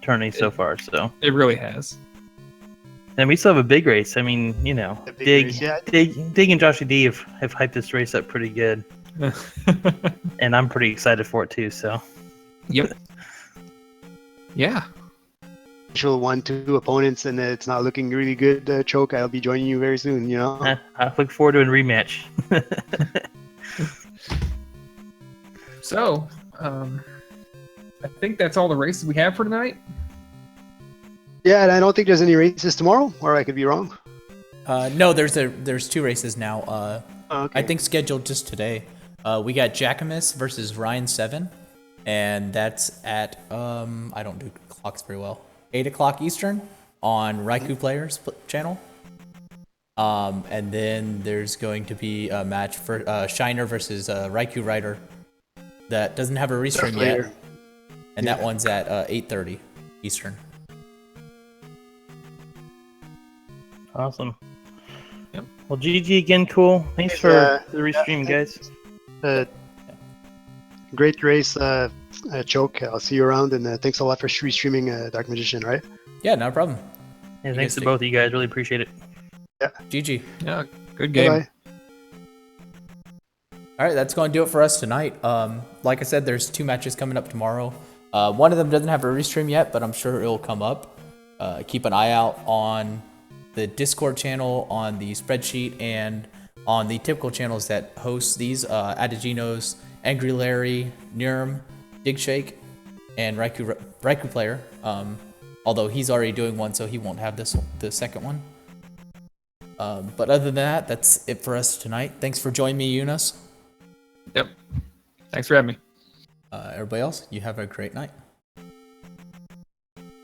tourney so far. So it really has. And we still have a big race. I mean, Dig and Joshy D have hyped this race up pretty good. And I'm pretty excited for it too, so. Yep. Yeah. 1-2 opponents, and it's not looking really good, Choke. I'll be joining you very soon, I look forward to a rematch. So, I think that's all the races we have for tonight. Yeah, and I don't think there's any races tomorrow, or I could be wrong. No, there's 2 races now. Okay. I think scheduled just today. We got Jackamus versus Ryan 7, and that's at I don't do clocks very well. 8 o'clock Eastern on Raikou Players channel. And then there's going to be a match for Shiner versus Raikou Rider that doesn't have a restream yet, and that one's at 8:30 Eastern. Awesome. Yep. Well, GG again, cool. Thanks for the restream, guys. Great race, Choke. I'll see you around, and thanks a lot for restreaming Dark Magician, right? Yeah, no problem. And thanks to both of you guys. Really appreciate it. Yeah. GG. Yeah, good game. Bye-bye. All right, that's going to do it for us tonight. Like I said, there's 2 matches coming up tomorrow. One of them doesn't have a restream yet, but I'm sure it'll come up. Keep an eye out on the Discord channel, on the spreadsheet, and on the typical channels that host these. Adaginos, Angry Larry, Nurm, Dig Shake, and Raikou Player. Although he's already doing one, so he won't have the second one. But other than that, that's it for us tonight. Thanks for joining me, Eunice. Yep. Thanks for having me. Everybody else, you have a great night.